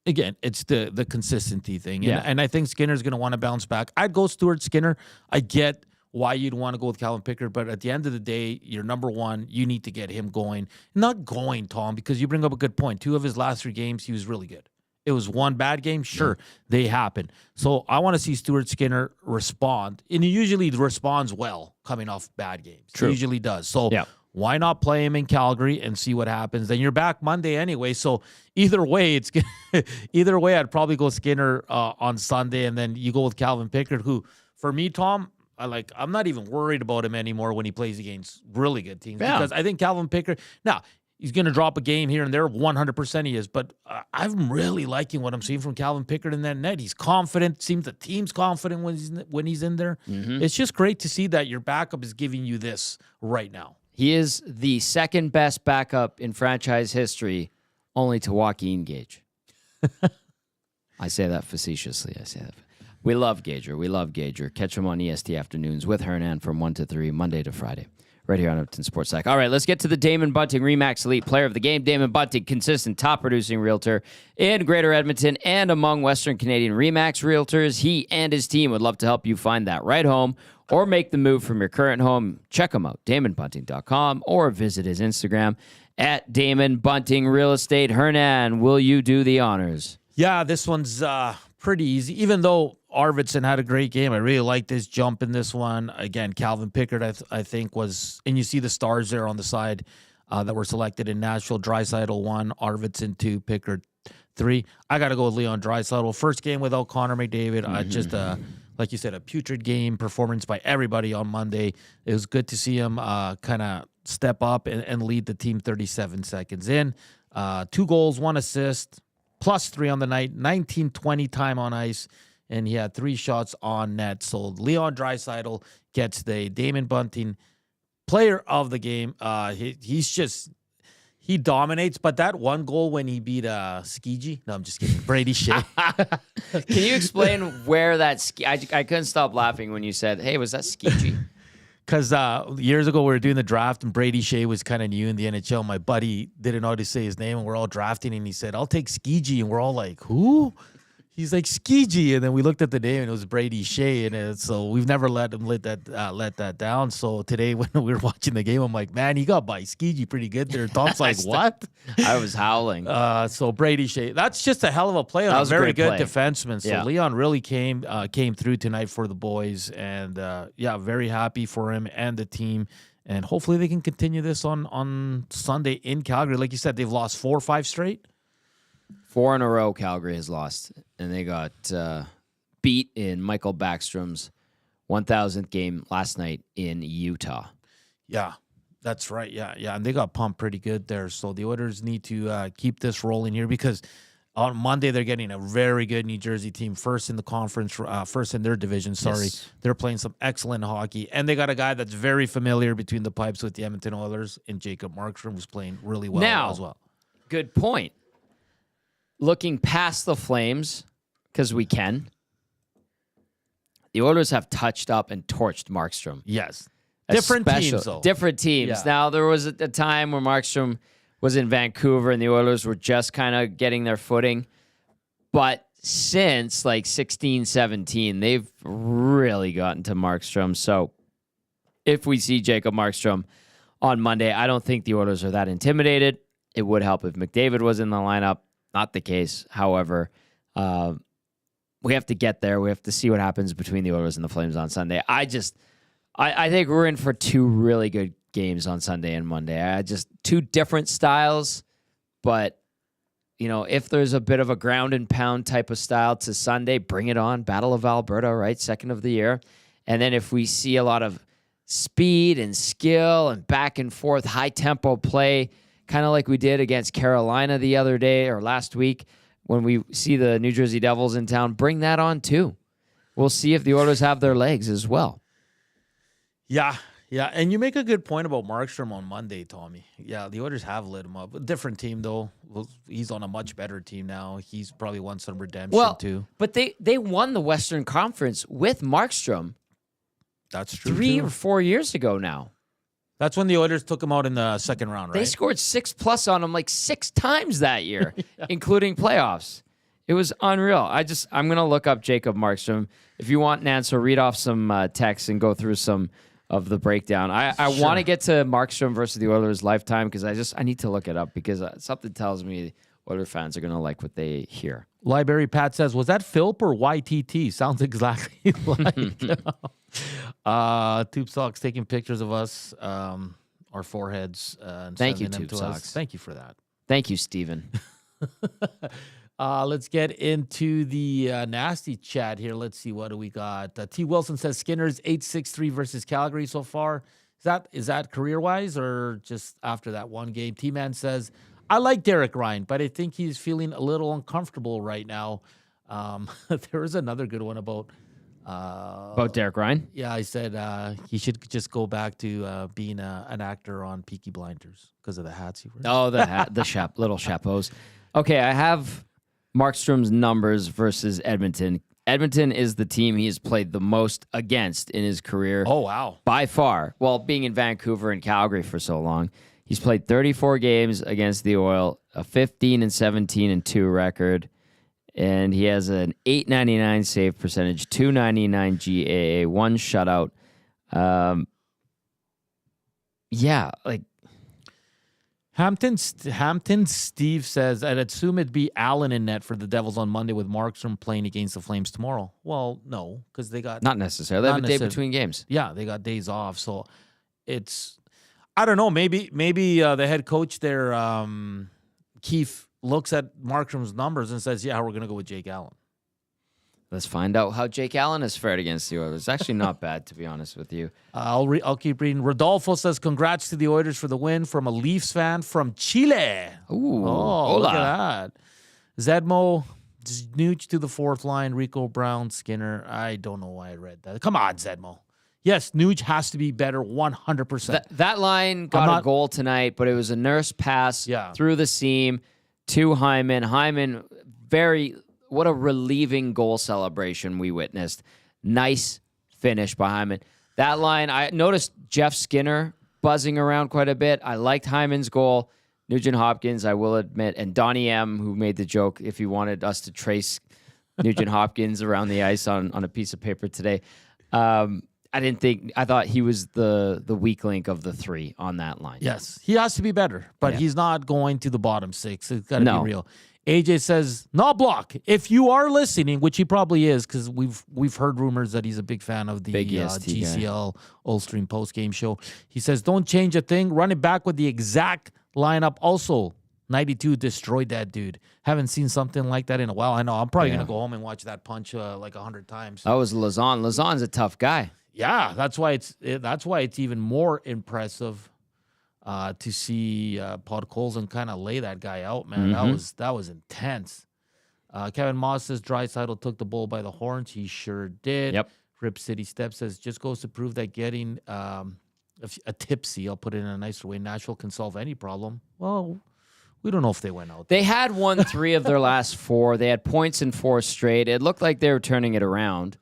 Again, it's the consistency thing. And I think Skinner's going to want to bounce back. I'd go Stuart Skinner. I get why you'd want to go with Calvin Pickard, but at the end of the day, you're number one. You need to get him going. Not going, Tom, because you bring up a good point. 2 of his last 3 games, he was really good. It was one bad game. Sure, they happen. So I want to see Stuart Skinner respond. And he usually responds well coming off bad games. True. He usually does. So why not play him in Calgary and see what happens? Then you're back Monday anyway. So either way, I'd probably go Skinner on Sunday, and then you go with Calvin Pickard, who, for me, Tom, I'm not even worried about him anymore when he plays against really good teams, because I think Calvin Pickard, now, he's going to drop a game here and there, 100% he is, but I'm really liking what I'm seeing from Calvin Pickard in that net. He's confident. Seems the team's confident when he's in there. Mm-hmm. It's just great to see that your backup is giving you this right now. He is the second best backup in franchise history, only to Joaquin Gage. I say that facetiously. We love Gager. Catch him on EST afternoons with Hernan from 1 to 3, Monday to Friday, right here on Edmonton Sports Talk. All right, let's get to the Damon Bunting RE/MAX Elite Player of the Game. Damon Bunting, consistent top-producing realtor in Greater Edmonton and among Western Canadian RE/MAX realtors. He and his team would love to help you find that right home or make the move from your current home. Check him out, DamonBunting.com, or visit his Instagram at Damon Bunting Real Estate. Hernan, will you do the honors? Yeah, this one's pretty easy. Even though Arvidsson had a great game, I really like this jump in this one. Again, Calvin Pickard, I think, was, and you see the stars there on the side that were selected in Nashville. Draisaitl 1, Arvidsson 2, Pickard 3. I got to go with Leon Draisaitl. First game without Connor McDavid. Just like you said, a putrid game performance by everybody on Monday. It was good to see him kind of step up and lead the team 37 seconds in. 2 goals, 1 assist, +3 on the night, 19-20 time on ice, and he had 3 shots on net. So Leon Draisaitl gets the Damon Bunting Player of the Game. He dominates, but that one goal when he beat Skiji. No, I'm just kidding. Brady Shea. Can you explain where that I couldn't stop laughing when you said, hey, was that Skiji? Because years ago, we were doing the draft, and Brady Shea was kind of new in the NHL. My buddy didn't know how to say his name, and we're all drafting, and he said, I'll take Skiji. And we're all like, who? He's like, Skiji. And then we looked at the name, and it was Brady Shea. And so we've never let him let that down. So today, when we were watching the game, I'm like, man, he got by Skiji pretty good there. Tom's like, what? I was howling. So Brady Shea, that's just a hell of a play on a very good defenseman. So Leon really came through tonight for the boys. And, very happy for him and the team. And hopefully they can continue this on Sunday in Calgary. Like you said, they've lost 4 or 5 straight. 4 in a row Calgary has lost, and they got beat in Michael Backstrom's 1,000th game last night in Utah. Yeah, that's right. Yeah, and they got pumped pretty good there. So the Oilers need to keep this rolling here because on Monday they're getting a very good New Jersey team, first in the conference, first in their division. Yes. They're playing some excellent hockey, and they got a guy that's very familiar between the pipes with the Edmonton Oilers, and Jacob Markstrom, who's playing really well as well. Good point. Looking past the Flames, because we can, the Oilers have touched up and torched Markstrom. Yes. Different teams, though. Different teams. Yeah. Now, there was a time where Markstrom was in Vancouver and the Oilers were just kind of getting their footing. But since, 16, 17, they've really gotten to Markstrom. So if we see Jacob Markstrom on Monday, I don't think the Oilers are that intimidated. It would help if McDavid was in the lineup. Not the case. However, we have to get there. We have to see what happens between the Oilers and the Flames on Sunday. I think we're in for 2 really good games on Sunday and Monday. 2 different styles, but if there's a bit of a ground and pound type of style to Sunday, bring it on. Battle of Alberta, right? Second of the year. And then if we see a lot of speed and skill and back and forth, high tempo play, kind of like we did against Carolina the other day or last week when we see the New Jersey Devils in town, bring that on too. We'll see if the Oilers have their legs as well. Yeah. And you make a good point about Markstrom on Monday, Tommy. Yeah, the Oilers have lit him up. A different team, though. He's on a much better team now. He's probably won some redemption, too. But they won the Western Conference with Markstrom. That's true, 3 or 4 years ago now. That's when the Oilers took him out in the second round, right? They scored 6+ on him 6 times that year, including playoffs. It was unreal. I'm going to look up Jacob Markstrom. If you want an answer, read off some texts and go through some of the breakdown. I want to get to Markstrom versus the Oilers lifetime because I need to look it up because something tells me Oilers fans are going to like what they hear. Library Pat says, was that Philp or YTT? Sounds exactly like Tube Socks taking pictures of us, our foreheads. And thank you, them Tube to Socks. Us. Thank you for that. Thank you, Steven. Let's get into the nasty chat here. Let's see, what do we got? T. Wilson says Skinner's 8-6-3 versus Calgary so far. Is that career-wise or just after that one game? T-Man says, I like Derek Ryan, but I think he's feeling a little uncomfortable right now. There was another good one about Derek Ryan? Yeah, I said he should just go back to being an actor on Peaky Blinders because of the hats he wears. Oh, the hat, the little chapeaus. Okay, I have Markstrom's numbers versus Edmonton. Edmonton is the team he has played the most against in his career. Oh, wow. By far. Well, being in Vancouver and Calgary for so long, he's played 34 games against the Oil, a 15-17-2 record, and he has an .899 save percentage, .299 GAA, 1 shutout. Yeah, like Hampton Steve says, I'd assume it'd be Allen in net for the Devils on Monday with Markstrom playing against the Flames tomorrow. Well, no, because they got... Not necessarily. They have a day between games. Yeah, they got days off. So it's... I don't know. Maybe the head coach there, Keefe, looks at Markstrom's numbers and says, yeah, we're going to go with Jake Allen. Let's find out how Jake Allen has fared against the Oilers. It's actually not bad, to be honest with you. I'll keep reading. Rodolfo says, congrats to the Oilers for the win from a Leafs fan from Chile. Ooh, hola. Look at that. Zedmo, Nooch to the fourth line, Rico Brown, Skinner. I don't know why I read that. Come on, Zedmo. Yes, Nooch has to be better 100%. That line got a goal tonight, but it was a Nurse pass through the seam to Hyman. Hyman, what a relieving goal celebration we witnessed. Nice finish by Hyman. That line, I noticed Jeff Skinner buzzing around quite a bit. I liked Hyman's goal. Nugent Hopkins, I will admit, and Donnie M, who made the joke if he wanted us to trace Nugent Hopkins around the ice on a piece of paper today. I thought he was the weak link of the three on that line. Yes, he has to be better, but he's not going to the bottom six. It's got to be real. AJ says, no block. If you are listening, which he probably is, because we've heard rumors that he's a big fan of the GCL Ulstream post-game show. He says, don't change a thing. Run it back with the exact lineup. Also, 92 destroyed that dude. Haven't seen something like that in a while. I know. I'm probably going to go home and watch that punch like 100 times. That was Lazan. Lazan's a tough guy. Yeah, that's why it's even more impressive to see Pod Colson kind of lay that guy out, man. Mm-hmm. That was intense. Kevin Moss says Draisaitl took the bull by the horns. He sure did. Yep. Rip City Step says just goes to prove that getting a tipsy, I'll put it in a nicer way, Nashville can solve any problem. Well, we don't know if they went out. They had won 3 of their last 4. They had points in 4 straight. It looked like they were turning it around.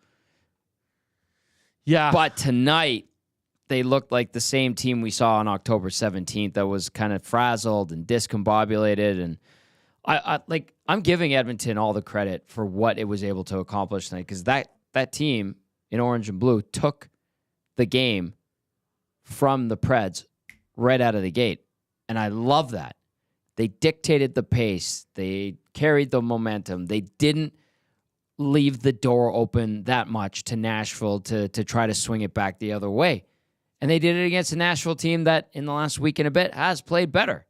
Yeah. But tonight, they looked like the same team we saw on October 17th that was kind of frazzled and discombobulated. And I'm giving Edmonton all the credit for what it was able to accomplish tonight, because that team in orange and blue took the game from the Preds right out of the gate. And I love that. They dictated the pace. They carried the momentum. They didn't leave the door open that much to Nashville to try to swing it back the other way. And they did it against a Nashville team that in the last week and a bit has played better.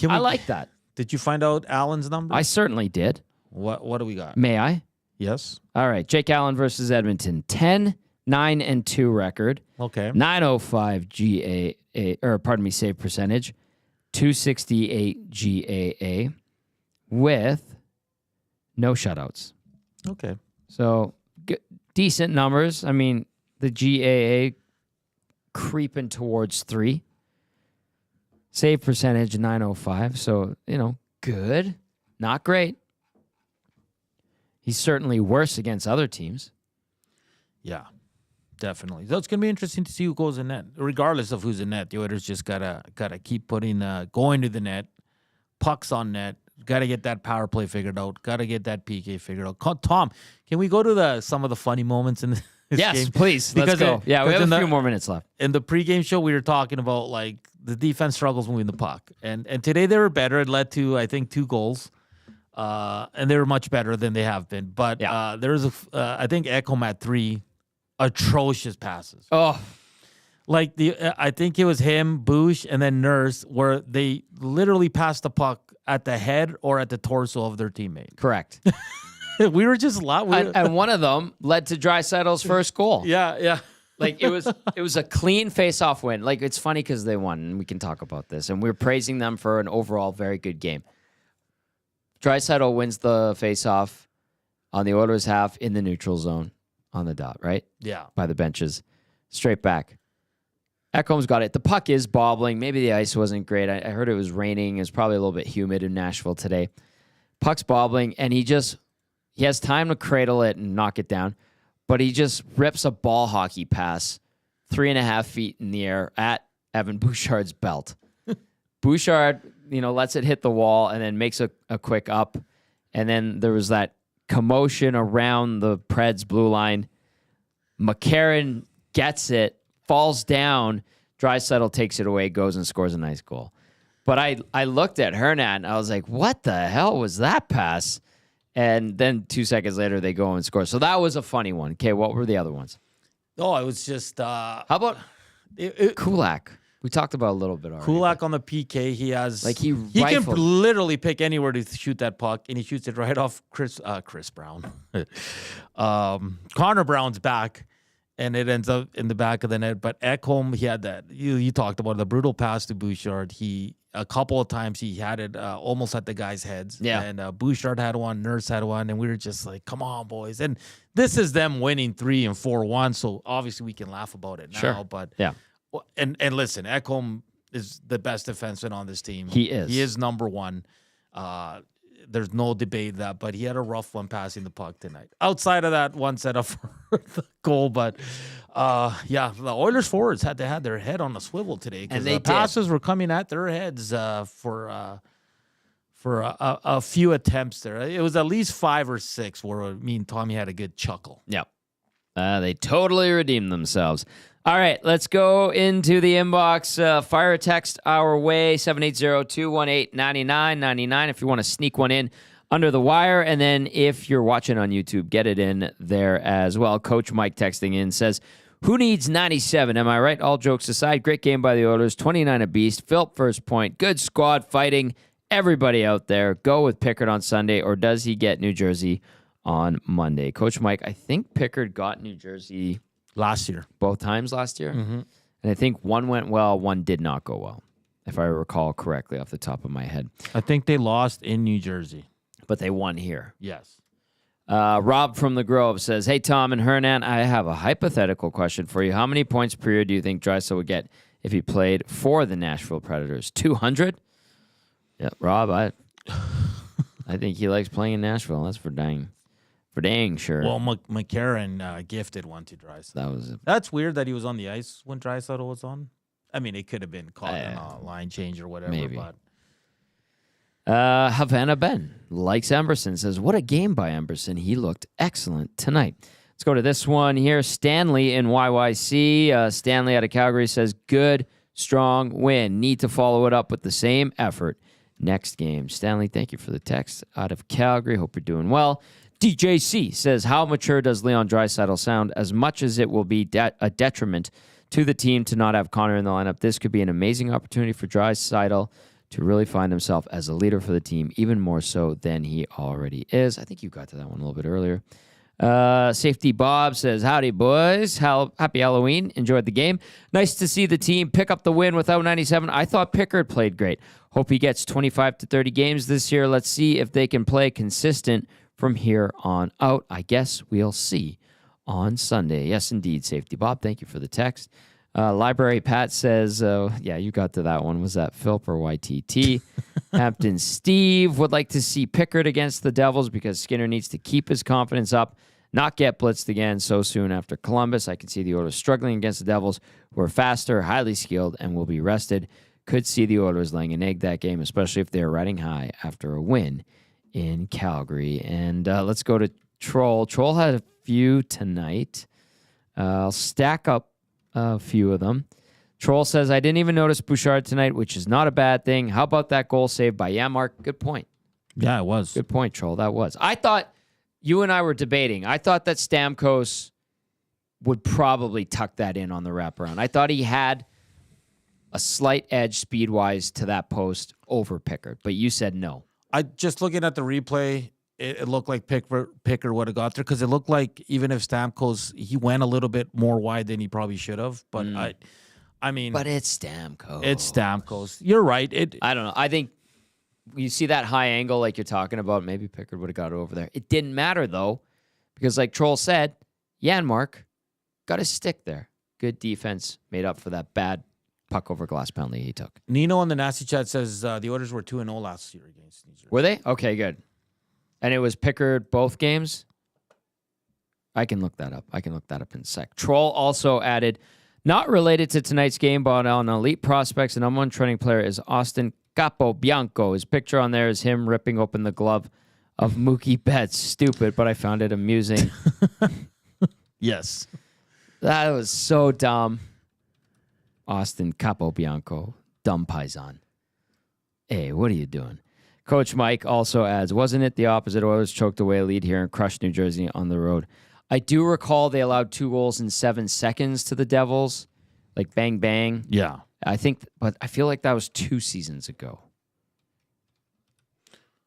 I like that. Did you find out Allen's number? I certainly did. What do we got? May I? Yes. All right. Jake Allen versus Edmonton. 10-9-2 record. Okay. 905 save percentage. 268 GAA with no shutouts. Okay. So decent numbers. I mean, the GAA creeping towards 3. Save percentage 905. So, good. Not great. He's certainly worse against other teams. Yeah, definitely. So it's going to be interesting to see who goes in net. Regardless of who's in net, the Oilers just gotta keep putting going to the net, pucks on net. Got to get that power play figured out. Got to get that PK figured out. Tom, can we go to some of the funny moments in this yes, game? Please. Let's go. We have a few more minutes left. In the pregame show, we were talking about the defense struggles moving the puck, and today they were better. It led to, I think, 2 goals, and they were much better than they have been. But there was I think Ekholm had 3 atrocious passes. Oh. I think it was him, Bush, and then Nurse, where they literally passed the puck at the head or at the torso of their teammate. Correct. We were just and one of them led to Draisaitl's first goal. Yeah. It was a clean face-off win. It's funny because they won, and we can talk about this. And we're praising them for an overall very good game. Draisaitl wins the face-off on the Oilers half in the neutral zone on the dot, right? Yeah. By the benches. Straight back. Ekholm's got it. The puck is bobbling. Maybe the ice wasn't great. I heard it was raining. It was probably a little bit humid in Nashville today. Puck's bobbling, and he has time to cradle it and knock it down, but he just rips a ball hockey pass 3.5 feet in the air at Evan Bouchard's belt. Bouchard, lets it hit the wall and then makes a quick up. And then there was that commotion around the Preds blue line. McCarron gets it, falls down. Draisaitl takes it away, goes and scores a nice goal. But I looked at Hernan. I was like, what the hell was that pass? And then 2 seconds later, they go and score. So that was a funny one. Okay, what were the other ones? Oh, it was just... How about Kulak? We talked about a little bit already. Kulak on the PK, he has... He can literally pick anywhere to shoot that puck, and he shoots it right off Chris Brown. Connor Brown's back, and it ends up in the back of the net. But Ekholm, he had that... You talked about the brutal pass to Bouchard. A couple of times he had it almost at the guys' heads. Yeah. And Bouchard had one, Nurse had one, and we were just like, come on, boys. And this is them winning 3 and 4-1, so obviously we can laugh about it now. Sure. But yeah. And listen, Ekholm is the best defenseman on this team. He is. He is number one. There's no debate that, but he had a rough one passing the puck tonight. Outside of that one set up for the goal, but the Oilers forwards had their head on a swivel today because the passes were coming at their heads for a few attempts there. It was at least 5 or 6 where me and Tommy had a good chuckle. Yep. They totally redeemed themselves. All right, let's go into the inbox. Fire a text our way, 780-218-9999 if you want to sneak one in under the wire. And then if you're watching on YouTube, get it in there as well. Coach Mike texting in says, who needs 97? Am I right? All jokes aside, great game by the Oilers, 29 a beast. Philp first point, good squad fighting. Everybody out there, go with Pickard on Sunday, or does he get New Jersey on Monday? Coach Mike, I think Pickard got New Jersey last year, both times last year. Mm-hmm. And I think one went well, one did not go well, if I recall correctly off the top of my head. I think they lost in New Jersey. But they won here. Yes. Rob from the Grove says, hey, Tom and Hernan, I have a hypothetical question for you. How many points per year do you think Draisaitl would get if he played for the Nashville Predators? 200? Yeah, Rob, I think he likes playing in Nashville. That's for dang sure. Well, McCarron gifted one to Draisaitl. That's weird that he was on the ice when Draisaitl was on. I mean, it could have been caught in a line change or whatever. Maybe. But. Havana Ben likes Emberson, says, what a game by Emberson. He looked excellent tonight. Let's go to this one here. Stanley in YYC. Stanley out of Calgary says, good, strong win. Need to follow it up with the same effort next game. Stanley, thank you for the text out of Calgary. Hope you're doing well. DJC says, how mature does Leon Draisaitl sound? As much as it will be a detriment to the team to not have Connor in the lineup, this could be an amazing opportunity for Draisaitl to really find himself as a leader for the team, even more so than he already is. I think you got to that one a little bit earlier. Safety Bob says, howdy, boys. Happy Halloween. Enjoyed the game. Nice to see the team pick up the win without 97. I thought Pickard played great. Hope he gets 25 to 30 games this year. Let's see if they can play consistent from here on out. I guess we'll see on Sunday. Yes, indeed, Safety Bob. Thank you for the text. Library Pat says, yeah, you got to that one. Was that Philp or YTT? Captain Steve would like to see Pickard against the Devils because Skinner needs to keep his confidence up, not get blitzed again so soon after Columbus. I can see the Oilers struggling against the Devils, who are faster, highly skilled, and will be rested. Could see the Oilers laying an egg that game, especially if they're riding high after a win in Calgary. And let's go to Troll. Troll had a few tonight. I'll stack up a few of them. Troll says, I didn't even notice Bouchard tonight, which is not a bad thing. How about that goal saved by Janmark? Good point. Yeah, it was. Good point, Troll. That was. I thought you and I were debating. I thought that Stamkos would probably tuck that in on the wraparound. I thought he had a slight edge speed-wise to that post over Pickard, but you said no. I just looking at the replay, it looked like Pickard would have got there because it looked like even if Stamkos, he went a little bit more wide than he probably should have. But I mean, but it's Stamkos. It's Stamkos. You're right. I don't know. I think you see that high angle like you're talking about. Maybe Pickard would have got it over there. It didn't matter though, because like Troll said, Janmark got his stick there. Good defense made up for that bad puck over glass penalty he took. Nino in the nasty chat says the Oilers were 2-0 last year against New Jersey. Were they? Okay, good. And it was Pickard both games? I can look that up. In a sec. Troll also added, not related to tonight's game, but on Elite Prospects, the number one trending player is Austin Capobianco. His picture on there is him ripping open the glove of Mookie Betts. Stupid, but I found it amusing. Yes. That was so dumb. Austin Capobianco. Dumb paisan. Hey, what are you doing? Coach Mike also adds, wasn't it the opposite? Oilers choked away a lead here and crushed New Jersey on the road. I do recall they allowed 2 goals in 7 seconds to the Devils. Like bang, bang. Yeah. But I feel like that was 2 seasons ago.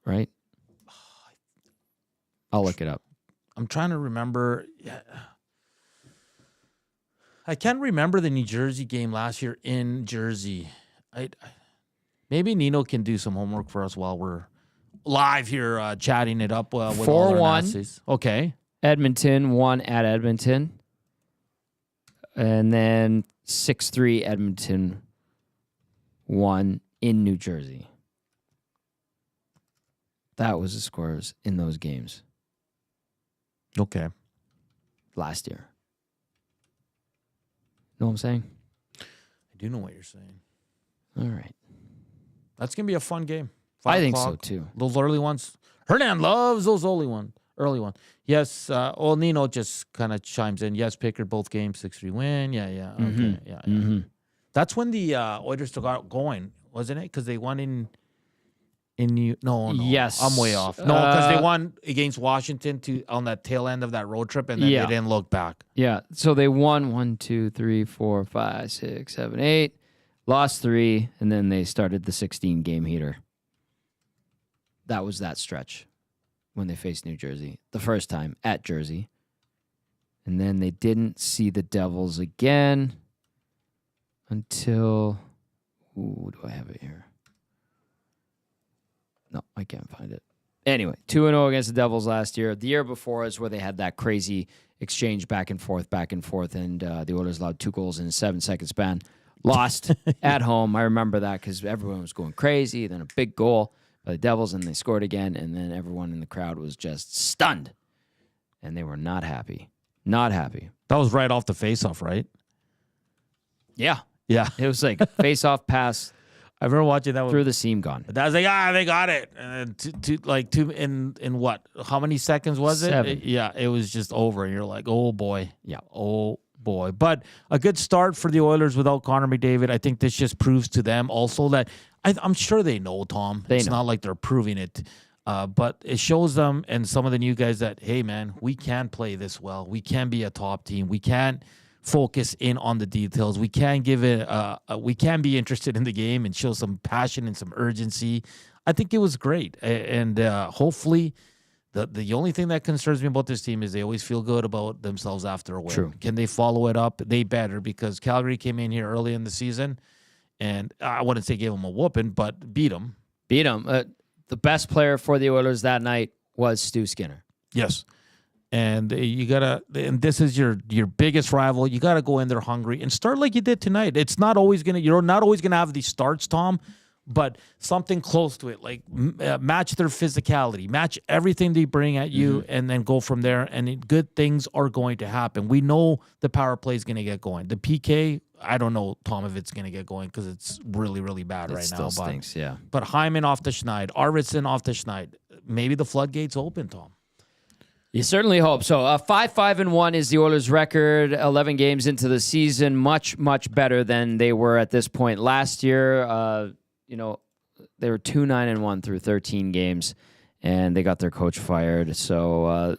Right? I'll look it up. I'm trying to remember. Yeah. I can't remember the New Jersey game last year in Jersey. Maybe Nino can do some homework for us while we're live here chatting it up with 4-1. Okay. Edmonton won at Edmonton. And then 6-3 Edmonton won in New Jersey. That was the scores in those games. Okay. Last year. Know what I'm saying? I do know what you're saying. All right. That's going to be a fun game. I think so, too. Those early ones. Hernan loves those early ones. Yes, Nino just kind of chimes in. Yes, Pickard, both games, 6-3 win. Yeah. Okay, yeah. Mm-hmm. That's when the Oilers took out going, wasn't it? Because they won in No. Yes. I'm way off. No, because they won against Washington on that tail end of that road trip, and then they didn't look back. Yeah, so they won 1, 2, 3, 4, 5, 6, 7, 8. Lost 3, and then they started the 16-game heater. That was that stretch when they faced New Jersey the first time at Jersey. And then they didn't see the Devils again until... Ooh, do I have it here? No, I can't find it. Anyway, 2-0 against the Devils last year. The year before is where they had that crazy exchange back and forth, and the Oilers allowed 2 goals in a 7-second span. Lost at home. I remember that because everyone was going crazy. Then a big goal by the Devils, and they scored again, and then everyone in the crowd was just stunned, and they were not happy. Not happy. That was right off the face-off, right? Yeah. Yeah. It was like face-off pass. I remember watching that one. Through the seam gone. I was like, they got it. And two in what? How many seconds was it? 7. It was just over. And you're like, oh, boy. Yeah. Oh, boy. But a good start for the Oilers without Connor McDavid. I think this just proves to them also that I'm sure they know, Tom. It's not like they're proving it. But it shows them and some of the new guys that, hey, man, we can play this well. We can be a top team. We can focus in on the details. We can give it. We can be interested in the game and show some passion and some urgency. I think it was great, and hopefully, the only thing that concerns me about this team is they always feel good about themselves after a win. True. Can they follow it up? They better, because Calgary came in here early in the season, and I wouldn't say gave them a whooping, but beat them. The best player for the Oilers that night was Stu Skinner. Yes. And and this is your biggest rival. You gotta go in there hungry and start like you did tonight. You're not always gonna have these starts, Tom, but something close to it. Like match their physicality, match everything they bring at you, and then go from there. And good things are going to happen. We know the power play is gonna get going. The PK, I don't know, Tom, if it's gonna get going because it's really, really bad right now. It still stinks, yeah. But Hyman off the Schneid, Arvidsson off the Schneid. Maybe the floodgates open, Tom. You certainly hope so. 5-5-1 is the Oilers' record. 11 games into the season, much better than they were at this point last year. They were 2-9-1 through 13 games, and they got their coach fired. So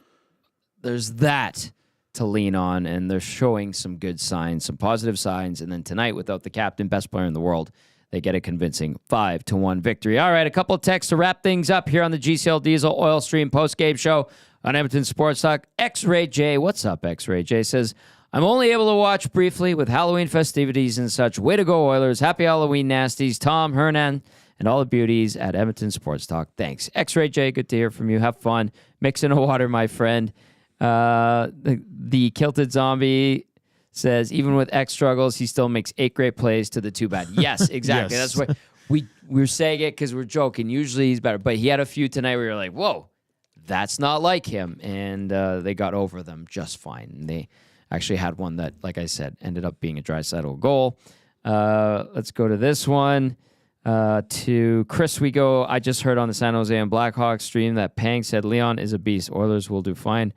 there's that to lean on, and they're showing some good signs, some positive signs. And then tonight, without the captain, best player in the world, they get a convincing 5-1 victory. All right, a couple of texts to wrap things up here on the GCL Diesel Oil Stream postgame show on Edmonton Sports Talk. X-Ray J, what's up, X-Ray J, says, I'm only able to watch briefly with Halloween festivities and such. Way to go, Oilers. Happy Halloween, Nasties. Tom, Hernan, and all the beauties at Edmonton Sports Talk. Thanks. X-Ray J, good to hear from you. Have fun. Mix in a water, my friend. The Kilted Zombie says, even with X struggles, he still makes 8 great plays to the 2 bad. Yes, exactly. Yes. That's what we're saying it because we're joking. Usually he's better. But he had a few tonight where you're like, whoa. that's not like him. And they got over them just fine. And they actually had one that, like I said, ended up being a Draisaitl goal. Let's go to this one. To Chris, we go. I just heard on the San Jose and Blackhawks stream that Pang said Leon is a beast. Oilers will do fine.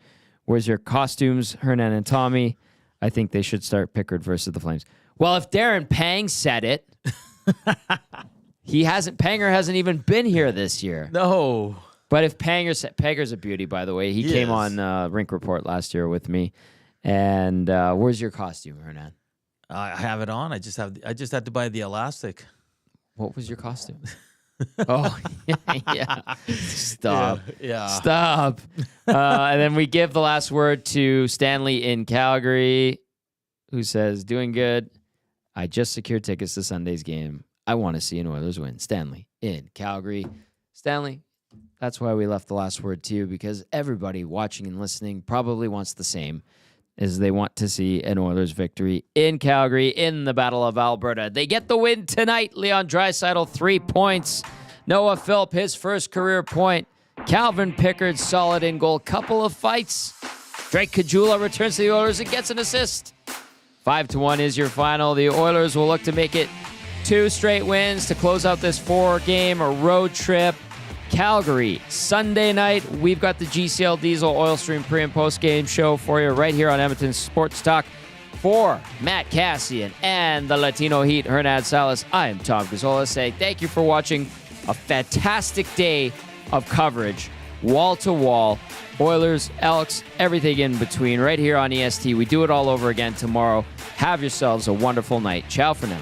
Where's your costumes, Hernan and Tommy? I think they should start Pickard versus the Flames. Well, if Darren Pang said it, Panger hasn't even been here this year. No. But if Panger's a beauty, by the way. He came on Rink Report last year with me. And where's your costume, Hernan? I have it on. I just had to buy the elastic. What was your costume? Oh, yeah. Stop. Yeah. Stop. And then we give the last word to Stanley in Calgary, who says, doing good. I just secured tickets to Sunday's game. I want to see an Oilers win. Stanley in Calgary. Stanley, that's why we left the last word to you, because everybody watching and listening probably wants the same, is they want to see an Oilers victory in Calgary in the Battle of Alberta. They get the win tonight. Leon Draisaitl, 3 points. Noah Philp, his first career point. Calvin Pickard, solid in goal. Couple of fights. Drake Gazzola returns to the Oilers and gets an assist. 5-1 is your final. The Oilers will look to make it 2 straight wins to close out this 4-game road trip. Calgary, Sunday night. We've got the GCL Diesel Oil Stream pre- and post-game show for you right here on Edmonton Sports Talk. For Matt Cassian and the Latino Heat, Hernan Salas, I am Tom Gazzola. Say thank you for watching a fantastic day of coverage, wall-to-wall, Oilers, Elks, everything in between right here on EST. We do it all over again tomorrow. Have yourselves a wonderful night. Ciao for now.